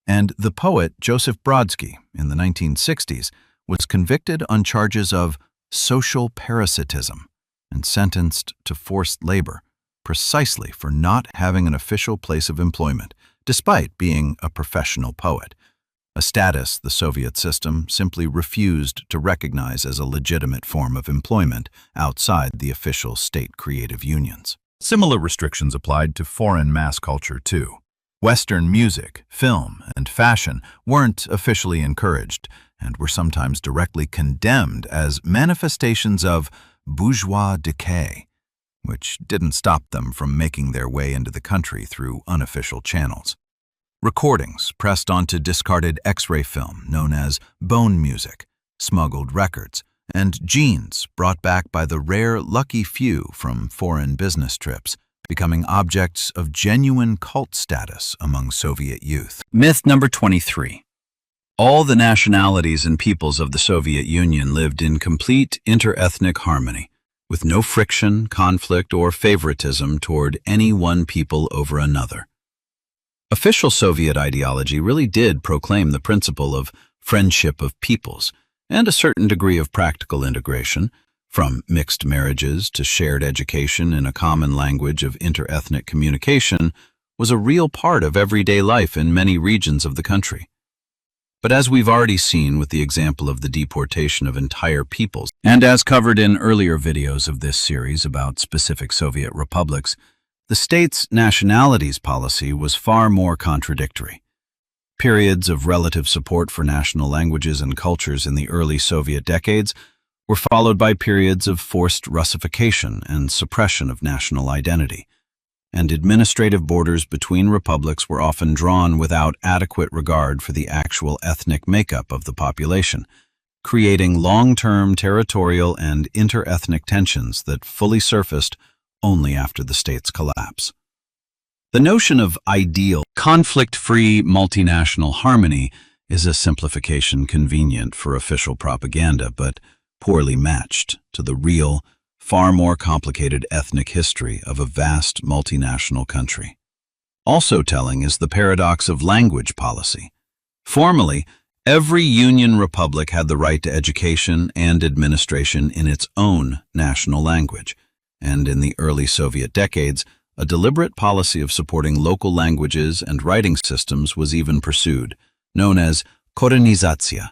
And the poet Joseph Brodsky, in the 1960s, was convicted on charges of social parasitism and sentenced to forced labor, precisely for not having an official place of employment, despite being a professional poet, a status the Soviet system simply refused to recognize as a legitimate form of employment outside the official state creative unions. Similar restrictions applied to foreign mass culture, too. Western music, film, and fashion weren't officially encouraged and were sometimes directly condemned as manifestations of bourgeois decay, which didn't stop them from making their way into the country through unofficial channels. Recordings pressed onto discarded X-ray film known as bone music, smuggled records, and jeans brought back by the rare lucky few from foreign business trips, becoming objects of genuine cult status among Soviet youth. Myth number 23. All the nationalities and peoples of the Soviet Union lived in complete interethnic harmony, with no friction, conflict, or favoritism toward any one people over another. Official Soviet ideology really did proclaim the principle of friendship of peoples and a certain degree of practical integration, from mixed marriages to shared education in a common language of interethnic communication, was a real part of everyday life in many regions of the country. But as we've already seen with the example of the deportation of entire peoples, and as covered in earlier videos of this series about specific Soviet republics, the state's nationalities policy was far more contradictory. Periods of relative support for national languages and cultures in the early Soviet decades were followed by periods of forced Russification and suppression of national identity, and administrative borders between republics were often drawn without adequate regard for the actual ethnic makeup of the population, creating long-term territorial and interethnic tensions that fully surfaced only after the state's collapse. The notion of ideal, conflict-free multinational harmony is a simplification convenient for official propaganda, but poorly matched to the real, far more complicated ethnic history of a vast multinational country. Also telling is the paradox of language policy. Formally, every Union republic had the right to education and administration in its own national language, and in the early Soviet decades, a deliberate policy of supporting local languages and writing systems was even pursued, known as korenizatsiya.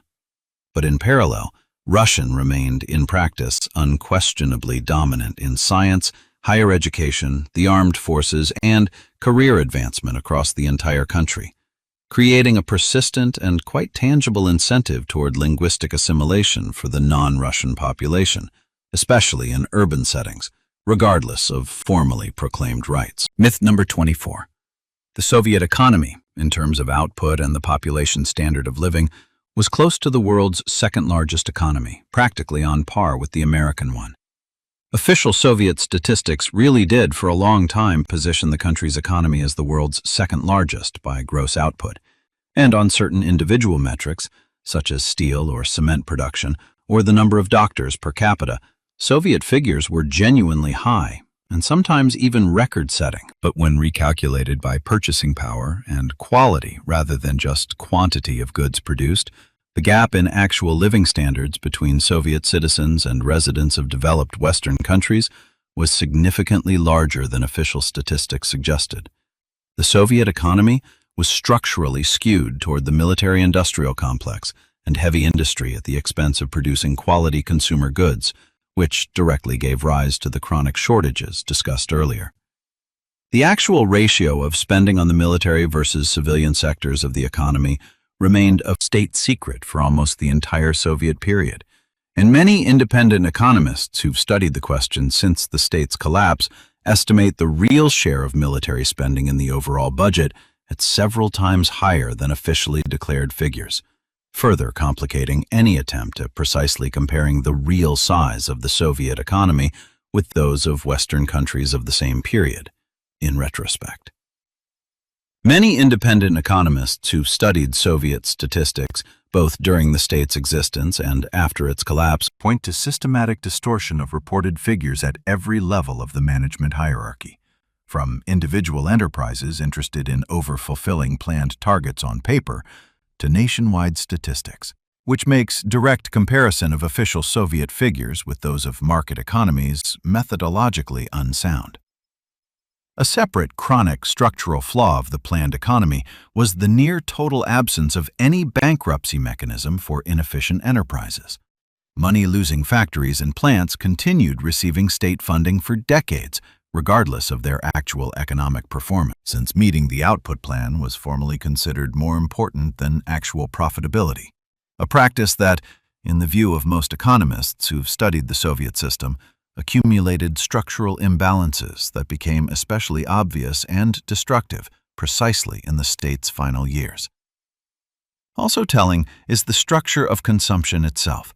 But in parallel, Russian remained, in practice, unquestionably dominant in science, higher education, the armed forces, and career advancement across the entire country, creating a persistent and quite tangible incentive toward linguistic assimilation for the non-Russian population, especially in urban settings, regardless of formally proclaimed rights. Myth number 24. The Soviet economy, in terms of output and the population standard of living, was close to the world's second-largest economy, practically on par with the American one. Official Soviet statistics really did for a long time position the country's economy as the world's second-largest by gross output, and on certain individual metrics, such as steel or cement production, or the number of doctors per capita, Soviet figures were genuinely high, and sometimes even record-setting. But when recalculated by purchasing power and quality rather than just quantity of goods produced, the gap in actual living standards between Soviet citizens and residents of developed Western countries was significantly larger than official statistics suggested. The Soviet economy was structurally skewed toward the military-industrial complex and heavy industry at the expense of producing quality consumer goods, which directly gave rise to the chronic shortages discussed earlier. The actual ratio of spending on the military versus civilian sectors of the economy remained a state secret for almost the entire Soviet period, and many independent economists who've studied the question since the state's collapse estimate the real share of military spending in the overall budget at several times higher than officially declared figures, further complicating any attempt at precisely comparing the real size of the Soviet economy with those of Western countries of the same period, in retrospect. Many independent economists who studied Soviet statistics, both during the state's existence and after its collapse, point to systematic distortion of reported figures at every level of the management hierarchy, from individual enterprises interested in over-fulfilling planned targets on paper to nationwide statistics, which makes direct comparison of official Soviet figures with those of market economies methodologically unsound. A separate chronic structural flaw of the planned economy was the near-total absence of any bankruptcy mechanism for inefficient enterprises. Money-losing factories and plants continued receiving state funding for decades, regardless of their actual economic performance, since meeting the output plan was formally considered more important than actual profitability. A practice that, in the view of most economists who've studied the Soviet system, accumulated structural imbalances that became especially obvious and destructive precisely in the state's final years. Also telling is the structure of consumption itself.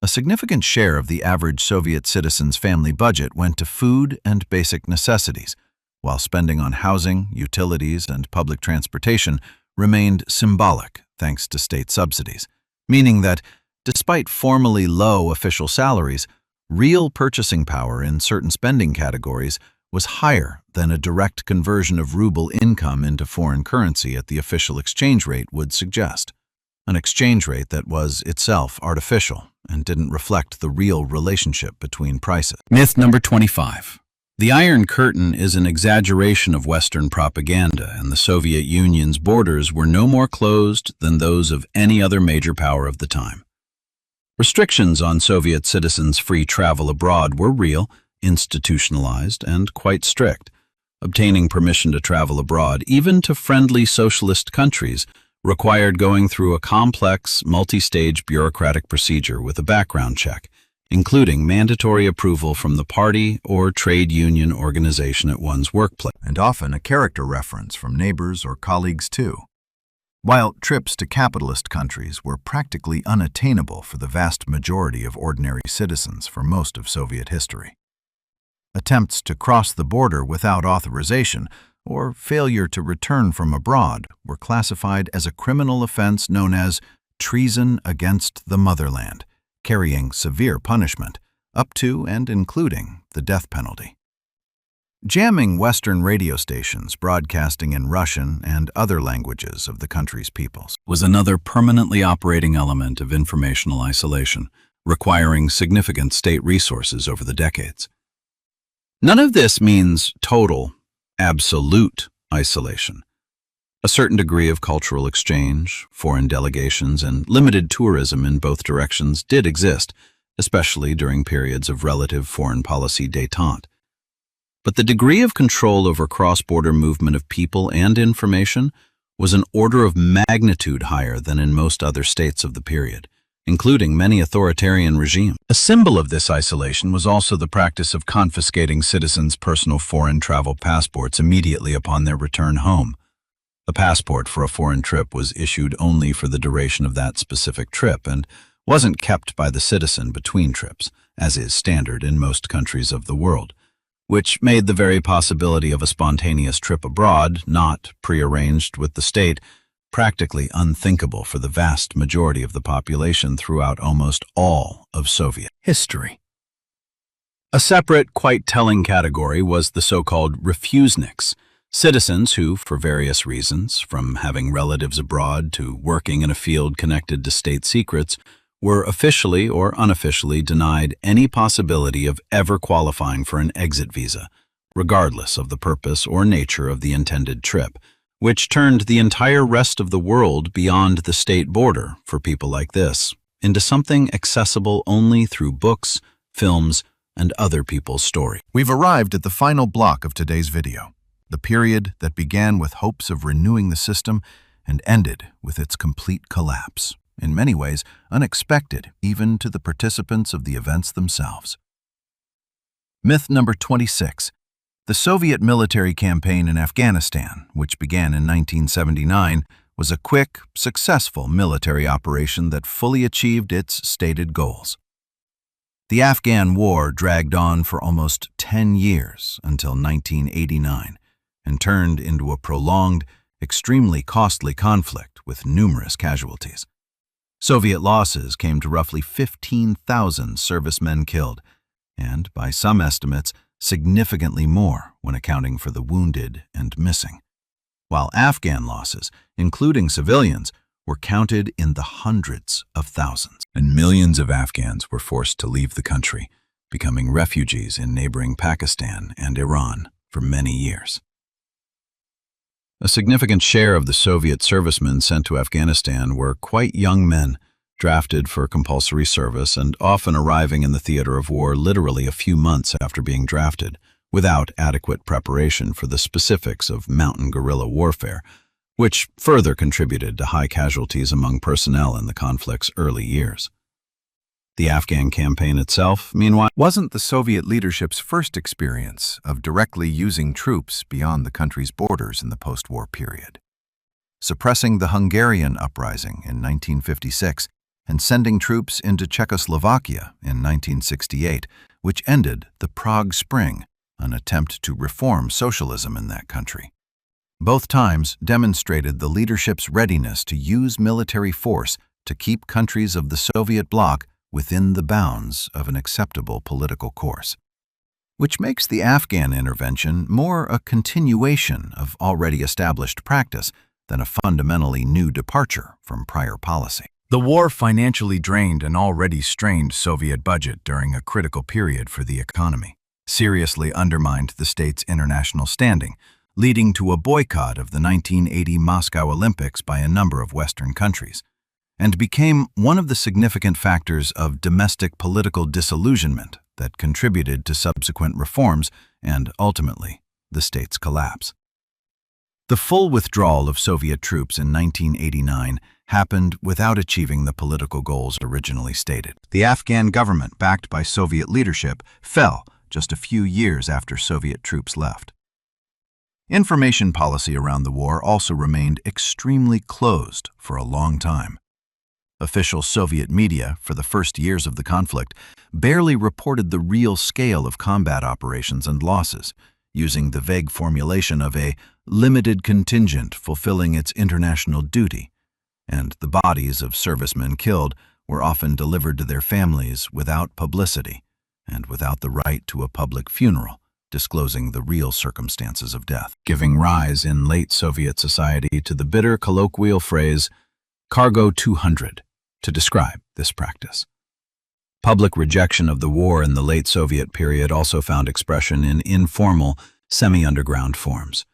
A significant share of the average Soviet citizen's family budget went to food and basic necessities, while spending on housing, utilities, and public transportation remained symbolic thanks to state subsidies, meaning that, despite formally low official salaries, real purchasing power in certain spending categories was higher than a direct conversion of ruble income into foreign currency at the official exchange rate would suggest, an exchange rate that was itself artificial and didn't reflect the real relationship between prices. Myth number 25. The Iron Curtain is an exaggeration of Western propaganda, and the Soviet Union's borders were no more closed than those of any other major power of the time. Restrictions on Soviet citizens' free travel abroad were real, institutionalized, and quite strict. Obtaining permission to travel abroad, even to friendly socialist countries, required going through a complex, multi-stage bureaucratic procedure with a background check, including mandatory approval from the party or trade union organization at one's workplace. And often a character reference from neighbors or colleagues too. While trips to capitalist countries were practically unattainable for the vast majority of ordinary citizens for most of Soviet history. Attempts to cross the border without authorization or failure to return from abroad were classified as a criminal offense known as treason against the motherland, carrying severe punishment, up to and including the death penalty. Jamming Western radio stations broadcasting in Russian and other languages of the country's peoples Was another permanently operating element of informational isolation, requiring significant state resources over the decades. None of this means total, absolute isolation. A certain degree of cultural exchange, foreign delegations, and limited tourism in both directions did exist, especially during periods of relative foreign policy détente. But the degree of control over cross-border movement of people and information was an order of magnitude higher than in most other states of the period, including many authoritarian regimes. A symbol of this isolation was also the practice of confiscating citizens' personal foreign travel passports immediately upon their return home. A passport for a foreign trip was issued only for the duration of that specific trip and wasn't kept by the citizen between trips, as is standard in most countries of the world, which made the very possibility of a spontaneous trip abroad, not prearranged with the state, practically unthinkable for the vast majority of the population throughout almost all of Soviet history. A separate, quite telling category was the so-called refuseniks, citizens who, for various reasons, from having relatives abroad to working in a field connected to state secrets, were officially or unofficially denied any possibility of ever qualifying for an exit visa, regardless of the purpose or nature of the intended trip, which turned the entire rest of the world beyond the state border for people like this into something accessible only through books, films, and other people's stories. We've arrived at the final block of today's video, the period that began with hopes of renewing the system and ended with its complete collapse, in many ways unexpected even to the participants of the events themselves. Myth number 26. The Soviet military campaign in Afghanistan, which began in 1979, was a quick, successful military operation that fully achieved its stated goals. The Afghan War dragged on for almost 10 years until 1989 and turned into a prolonged, extremely costly conflict with numerous casualties. Soviet losses came to roughly 15,000 servicemen killed, and, by some estimates, significantly more when accounting for the wounded and missing, while Afghan losses, including civilians, were counted in the hundreds of thousands. And millions of Afghans were forced to leave the country, becoming refugees in neighboring Pakistan and Iran for many years. A significant share of the Soviet servicemen sent to Afghanistan were quite young men, drafted for compulsory service and often arriving in the theater of war literally a few months after being drafted, without adequate preparation for the specifics of mountain guerrilla warfare, which further contributed to high casualties among personnel in the conflict's early years. The Afghan campaign itself, meanwhile, wasn't the Soviet leadership's first experience of directly using troops beyond the country's borders in the post-war period. Suppressing the Hungarian uprising in 1956 and sending troops into Czechoslovakia in 1968, which ended the Prague Spring, an attempt to reform socialism in that country. Both times demonstrated the leadership's readiness to use military force to keep countries of the Soviet bloc within the bounds of an acceptable political course, which makes the Afghan intervention more a continuation of already established practice than a fundamentally new departure from prior policy. The war financially drained an already strained Soviet budget during a critical period for the economy, seriously undermined the state's international standing, leading to a boycott of the 1980 Moscow Olympics by a number of Western countries, and became one of the significant factors of domestic political disillusionment that contributed to subsequent reforms and, ultimately, the state's collapse. The full withdrawal of Soviet troops in 1989 happened without achieving the political goals originally stated. The Afghan government, backed by Soviet leadership, fell just a few years after Soviet troops left. Information policy around the war also remained extremely closed for a long time. Official Soviet media, for the first years of the conflict, barely reported the real scale of combat operations and losses, using the vague formulation of a limited contingent fulfilling its international duty, and the bodies of servicemen killed were often delivered to their families without publicity and without the right to a public funeral, disclosing the real circumstances of death, giving rise in late Soviet society to the bitter colloquial phrase "Cargo 200" to describe this practice. Public rejection of the war in the late Soviet period also found expression in informal, semi-underground forms.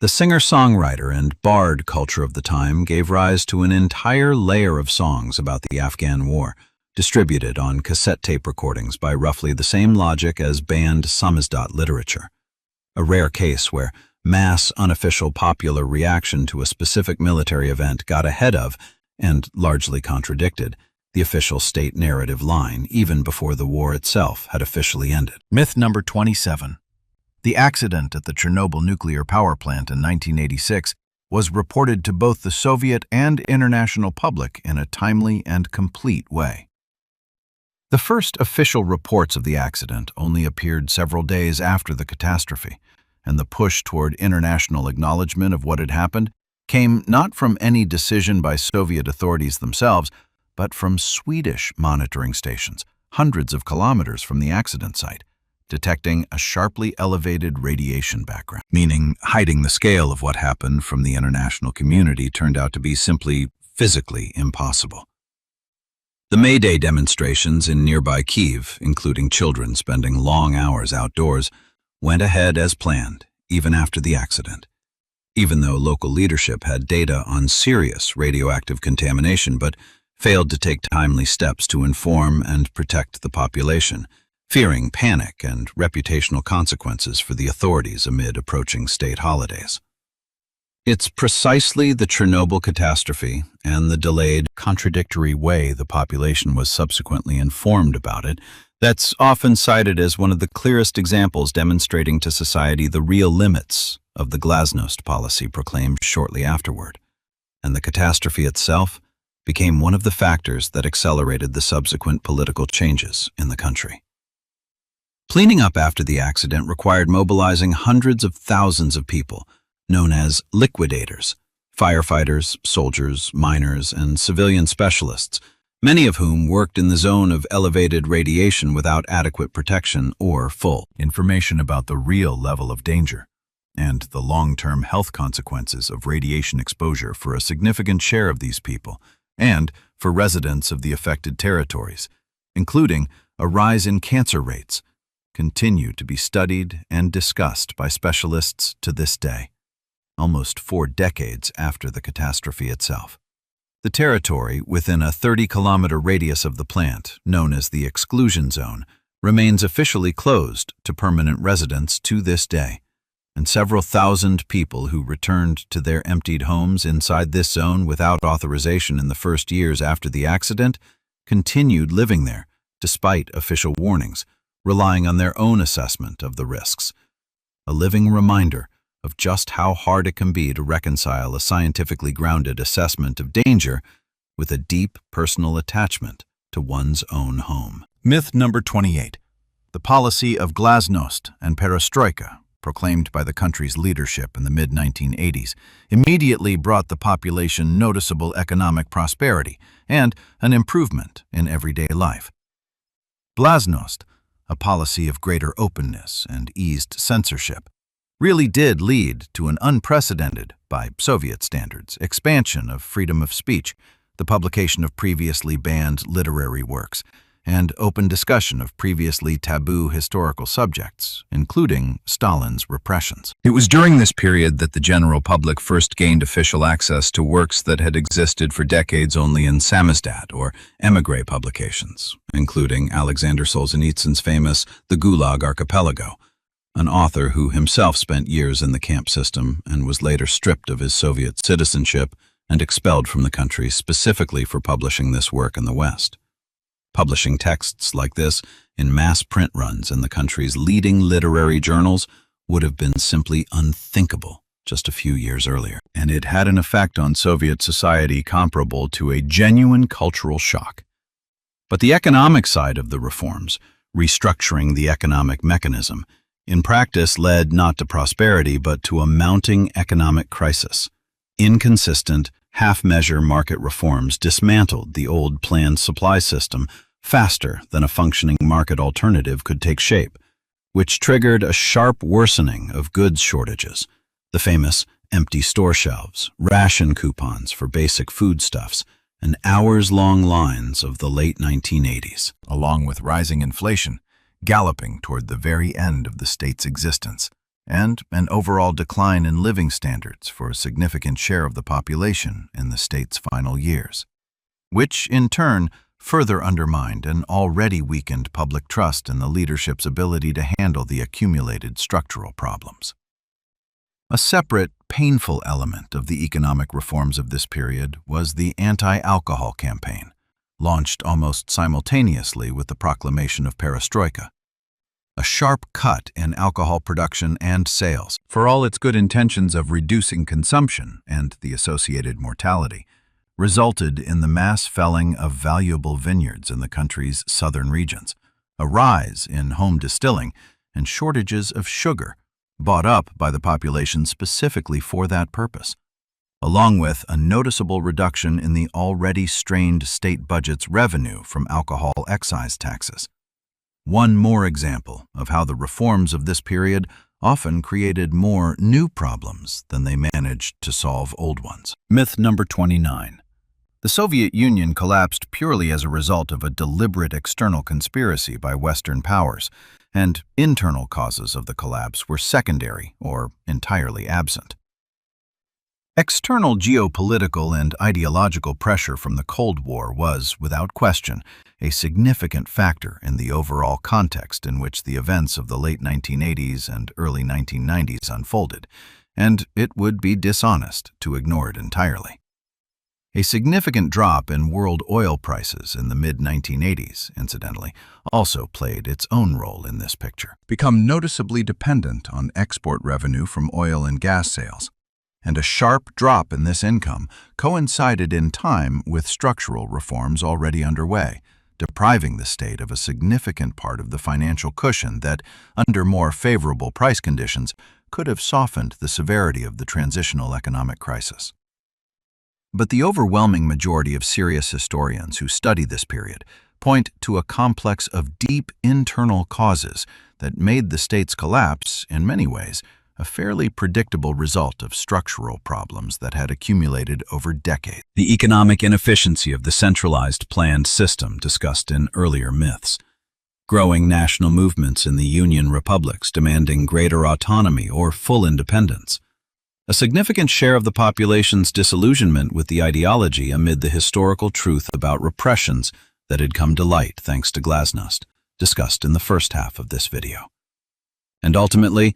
The singer-songwriter and bard culture of the time gave rise to an entire layer of songs about the Afghan war, distributed on cassette tape recordings by roughly the same logic as banned samizdat literature, a rare case where mass, unofficial popular reaction to a specific military event got ahead of, and largely contradicted, the official state narrative line even before the war itself had officially ended. Myth number 27. The accident at the Chernobyl nuclear power plant in 1986 was reported to both the Soviet and international public in a timely and complete way. The first official reports of the accident only appeared several days after the catastrophe, and the push toward international acknowledgement of what had happened came not from any decision by Soviet authorities themselves, but from Swedish monitoring stations, hundreds of kilometers from the accident site, detecting a sharply elevated radiation background, meaning hiding the scale of what happened from the international community turned out to be simply physically impossible. The May Day demonstrations in nearby Kyiv, including children spending long hours outdoors, went ahead as planned, even after the accident, even though local leadership had data on serious radioactive contamination but failed to take timely steps to inform and protect the population, fearing panic and reputational consequences for the authorities amid approaching state holidays. It's precisely the Chernobyl catastrophe and the delayed, contradictory way the population was subsequently informed about it that's often cited as one of the clearest examples demonstrating to society the real limits of the glasnost policy proclaimed shortly afterward. And the catastrophe itself became one of the factors that accelerated the subsequent political changes in the country. Cleaning up after the accident required mobilizing hundreds of thousands of people, known as liquidators, firefighters, soldiers, miners, and civilian specialists, many of whom worked in the zone of elevated radiation without adequate protection or full information about the real level of danger and the long-term health consequences of radiation exposure for a significant share of these people and for residents of the affected territories, including a rise in cancer rates, continue to be studied and discussed by specialists to this day, almost 4 decades after the catastrophe itself. The territory within a 30-kilometer radius of the plant, known as the exclusion zone, remains officially closed to permanent residents to this day, and several thousand people who returned to their emptied homes inside this zone without authorization in the first years after the accident continued living there despite official warnings, relying on their own assessment of the risks. A living reminder of just how hard it can be to reconcile a scientifically grounded assessment of danger with a deep personal attachment to one's own home. Myth number 28. The policy of glasnost and perestroika, proclaimed by the country's leadership in the mid-1980s, immediately brought the population noticeable economic prosperity and an improvement in everyday life. Glasnost, a policy of greater openness and eased censorship, really did lead to an unprecedented, by Soviet standards, expansion of freedom of speech, the publication of previously banned literary works, and open discussion of previously taboo historical subjects, including Stalin's repressions. It was during this period that the general public first gained official access to works that had existed for decades only in samizdat, or émigré publications, including Alexander Solzhenitsyn's famous The Gulag Archipelago, an author who himself spent years in the camp system and was later stripped of his Soviet citizenship and expelled from the country specifically for publishing this work in the West. Publishing texts like this in mass print runs in the country's leading literary journals would have been simply unthinkable just a few years earlier. And it had an effect on Soviet society comparable to a genuine cultural shock. But the economic side of the reforms, restructuring the economic mechanism, in practice led not to prosperity but to a mounting economic crisis. Inconsistent, half-measure market reforms dismantled the old planned supply system faster than a functioning market alternative could take shape, which triggered a sharp worsening of goods shortages, the famous empty store shelves, ration coupons for basic foodstuffs, and hours-long lines of the late 1980s, along with rising inflation, galloping toward the very end of the state's existence, and an overall decline in living standards for a significant share of the population in the state's final years, which in turn further undermined an already weakened public trust in the leadership's ability to handle the accumulated structural problems. A separate, painful element of the economic reforms of this period was the anti-alcohol campaign, launched almost simultaneously with the proclamation of perestroika. A sharp cut in alcohol production and sales, for all its good intentions of reducing consumption and the associated mortality, resulted in the mass felling of valuable vineyards in the country's southern regions, a rise in home distilling, and shortages of sugar, bought up by the population specifically for that purpose, along with a noticeable reduction in the already strained state budget's revenue from alcohol excise taxes. One more example of how the reforms of this period often created more new problems than they managed to solve old ones. Myth number 29. The Soviet Union collapsed purely as a result of a deliberate external conspiracy by Western powers, and internal causes of the collapse were secondary or entirely absent. External geopolitical and ideological pressure from the Cold War was, without question, a significant factor in the overall context in which the events of the late 1980s and early 1990s unfolded, and it would be dishonest to ignore it entirely. A significant drop in world oil prices in the mid-1980s, incidentally, also played its own role in this picture. Become noticeably dependent on export revenue from oil and gas sales, and a sharp drop in this income coincided in time with structural reforms already underway, depriving the state of a significant part of the financial cushion that, under more favorable price conditions, could have softened the severity of the transitional economic crisis. But the overwhelming majority of serious historians who study this period point to a complex of deep internal causes that made the state's collapse, in many ways, a fairly predictable result of structural problems that had accumulated over decades. The economic inefficiency of the centralized planned system discussed in earlier myths, growing national movements in the Union republics demanding greater autonomy or full independence, a significant share of the population's disillusionment with the ideology amid the historical truth about repressions that had come to light thanks to glasnost, discussed in the first half of this video. And ultimately,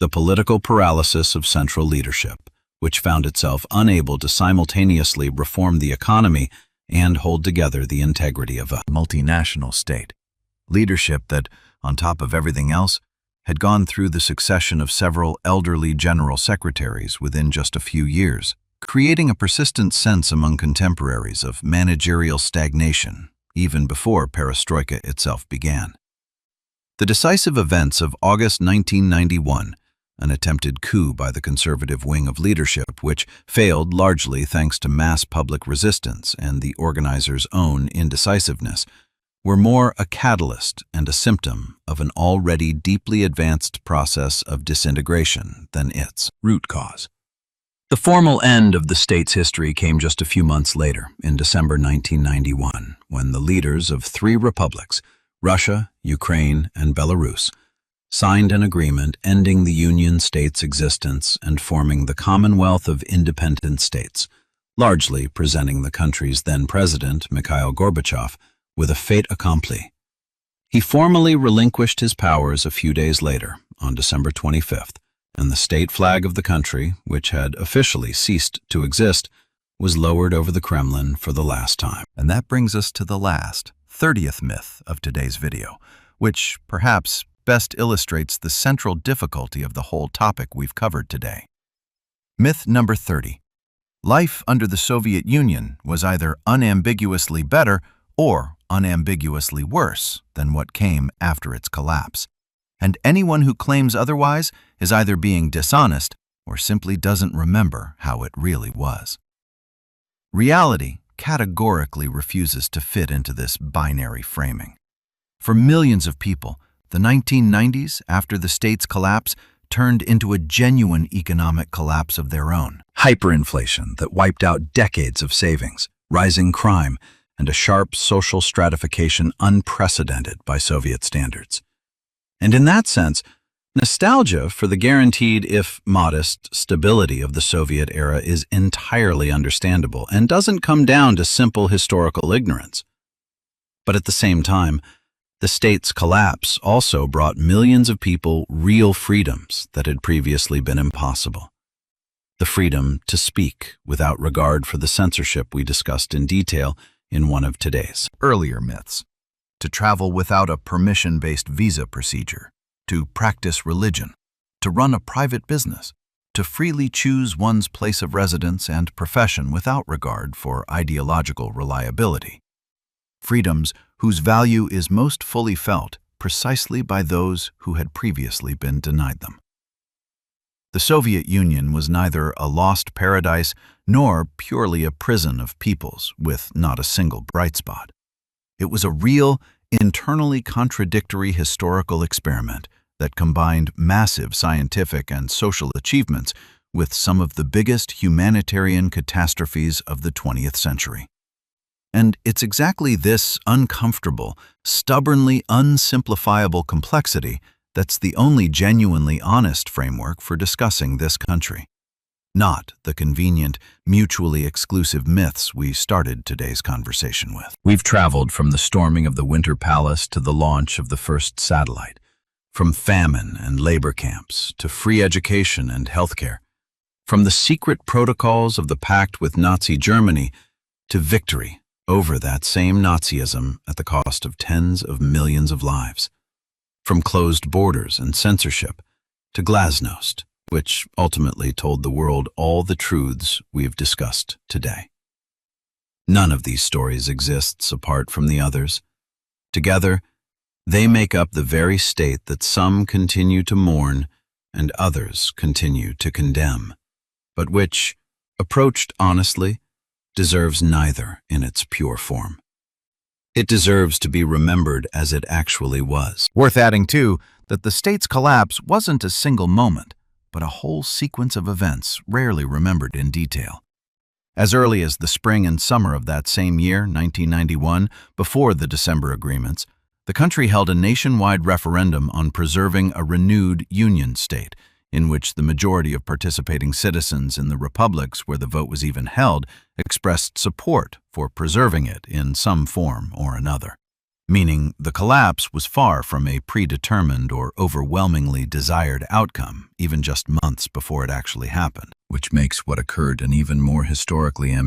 the political paralysis of central leadership, which found itself unable to simultaneously reform the economy and hold together the integrity of a multinational state. Leadership that, on top of everything else, had gone through the succession of several elderly general secretaries within just a few years, creating a persistent sense among contemporaries of managerial stagnation, even before perestroika itself began. The decisive events of August 1991, an attempted coup by the conservative wing of leadership, which failed largely thanks to mass public resistance and the organizers' own indecisiveness, were more a catalyst and a symptom of an already deeply advanced process of disintegration than its root cause. The formal end of the state's history came just a few months later, in December 1991, when the leaders of three republics, Russia, Ukraine, and Belarus, signed an agreement ending the Union state's existence and forming the Commonwealth of Independent States, largely presenting the country's then-president, Mikhail Gorbachev, with a fait accompli. He formally relinquished his powers a few days later, on December 25th, and the state flag of the country, which had officially ceased to exist, was lowered over the Kremlin for the last time. And that brings us to the last, 30th myth of today's video, which perhaps best illustrates the central difficulty of the whole topic we've covered today. Myth number 30. Life under the Soviet Union was either unambiguously better or unambiguously worse than what came after its collapse. And anyone who claims otherwise is either being dishonest or simply doesn't remember how it really was. Reality categorically refuses to fit into this binary framing. For millions of people, the 1990s, after the state's collapse, turned into a genuine economic collapse of their own. Hyperinflation that wiped out decades of savings, rising crime, and a sharp social stratification unprecedented by Soviet standards. And in that sense, nostalgia for the guaranteed, if modest, stability of the Soviet era is entirely understandable and doesn't come down to simple historical ignorance. But at the same time, the state's collapse also brought millions of people real freedoms that had previously been impossible. The freedom to speak without regard for the censorship we discussed in detail in one of today's earlier myths. To travel without a permission-based visa procedure, to practice religion, to run a private business, to freely choose one's place of residence and profession without regard for ideological reliability. Freedoms whose value is most fully felt precisely by those who had previously been denied them. The Soviet Union was neither a lost paradise nor purely a prison of peoples with not a single bright spot. It was a real, internally contradictory historical experiment that combined massive scientific and social achievements with some of the biggest humanitarian catastrophes of the 20th century. And it's exactly this uncomfortable, stubbornly unsimplifiable complexity that's the only genuinely honest framework for discussing this country. Not the convenient, mutually exclusive myths we started today's conversation with. We've traveled from the storming of the Winter Palace to the launch of the first satellite, from famine and labor camps to free education and healthcare, from the secret protocols of the pact with Nazi Germany to victory over that same Nazism at the cost of tens of millions of lives, from closed borders and censorship to glasnost, which ultimately told the world all the truths we've discussed today. None of these stories exists apart from the others. Together, they make up the very state that some continue to mourn and others continue to condemn, but which, approached honestly, deserves neither in its pure form. It deserves to be remembered as it actually was. Worth adding, too, that the state's collapse wasn't a single moment, but a whole sequence of events rarely remembered in detail. As early as the spring and summer of that same year, 1991, before the December agreements, The country held a nationwide referendum on preserving a renewed Union state, in which the majority of participating citizens in the republics where the vote was even held expressed support for preserving it in some form or another. Meaning the collapse was far from a predetermined or overwhelmingly desired outcome, even just months before it actually happened. Which makes what occurred an even more historically ambiguous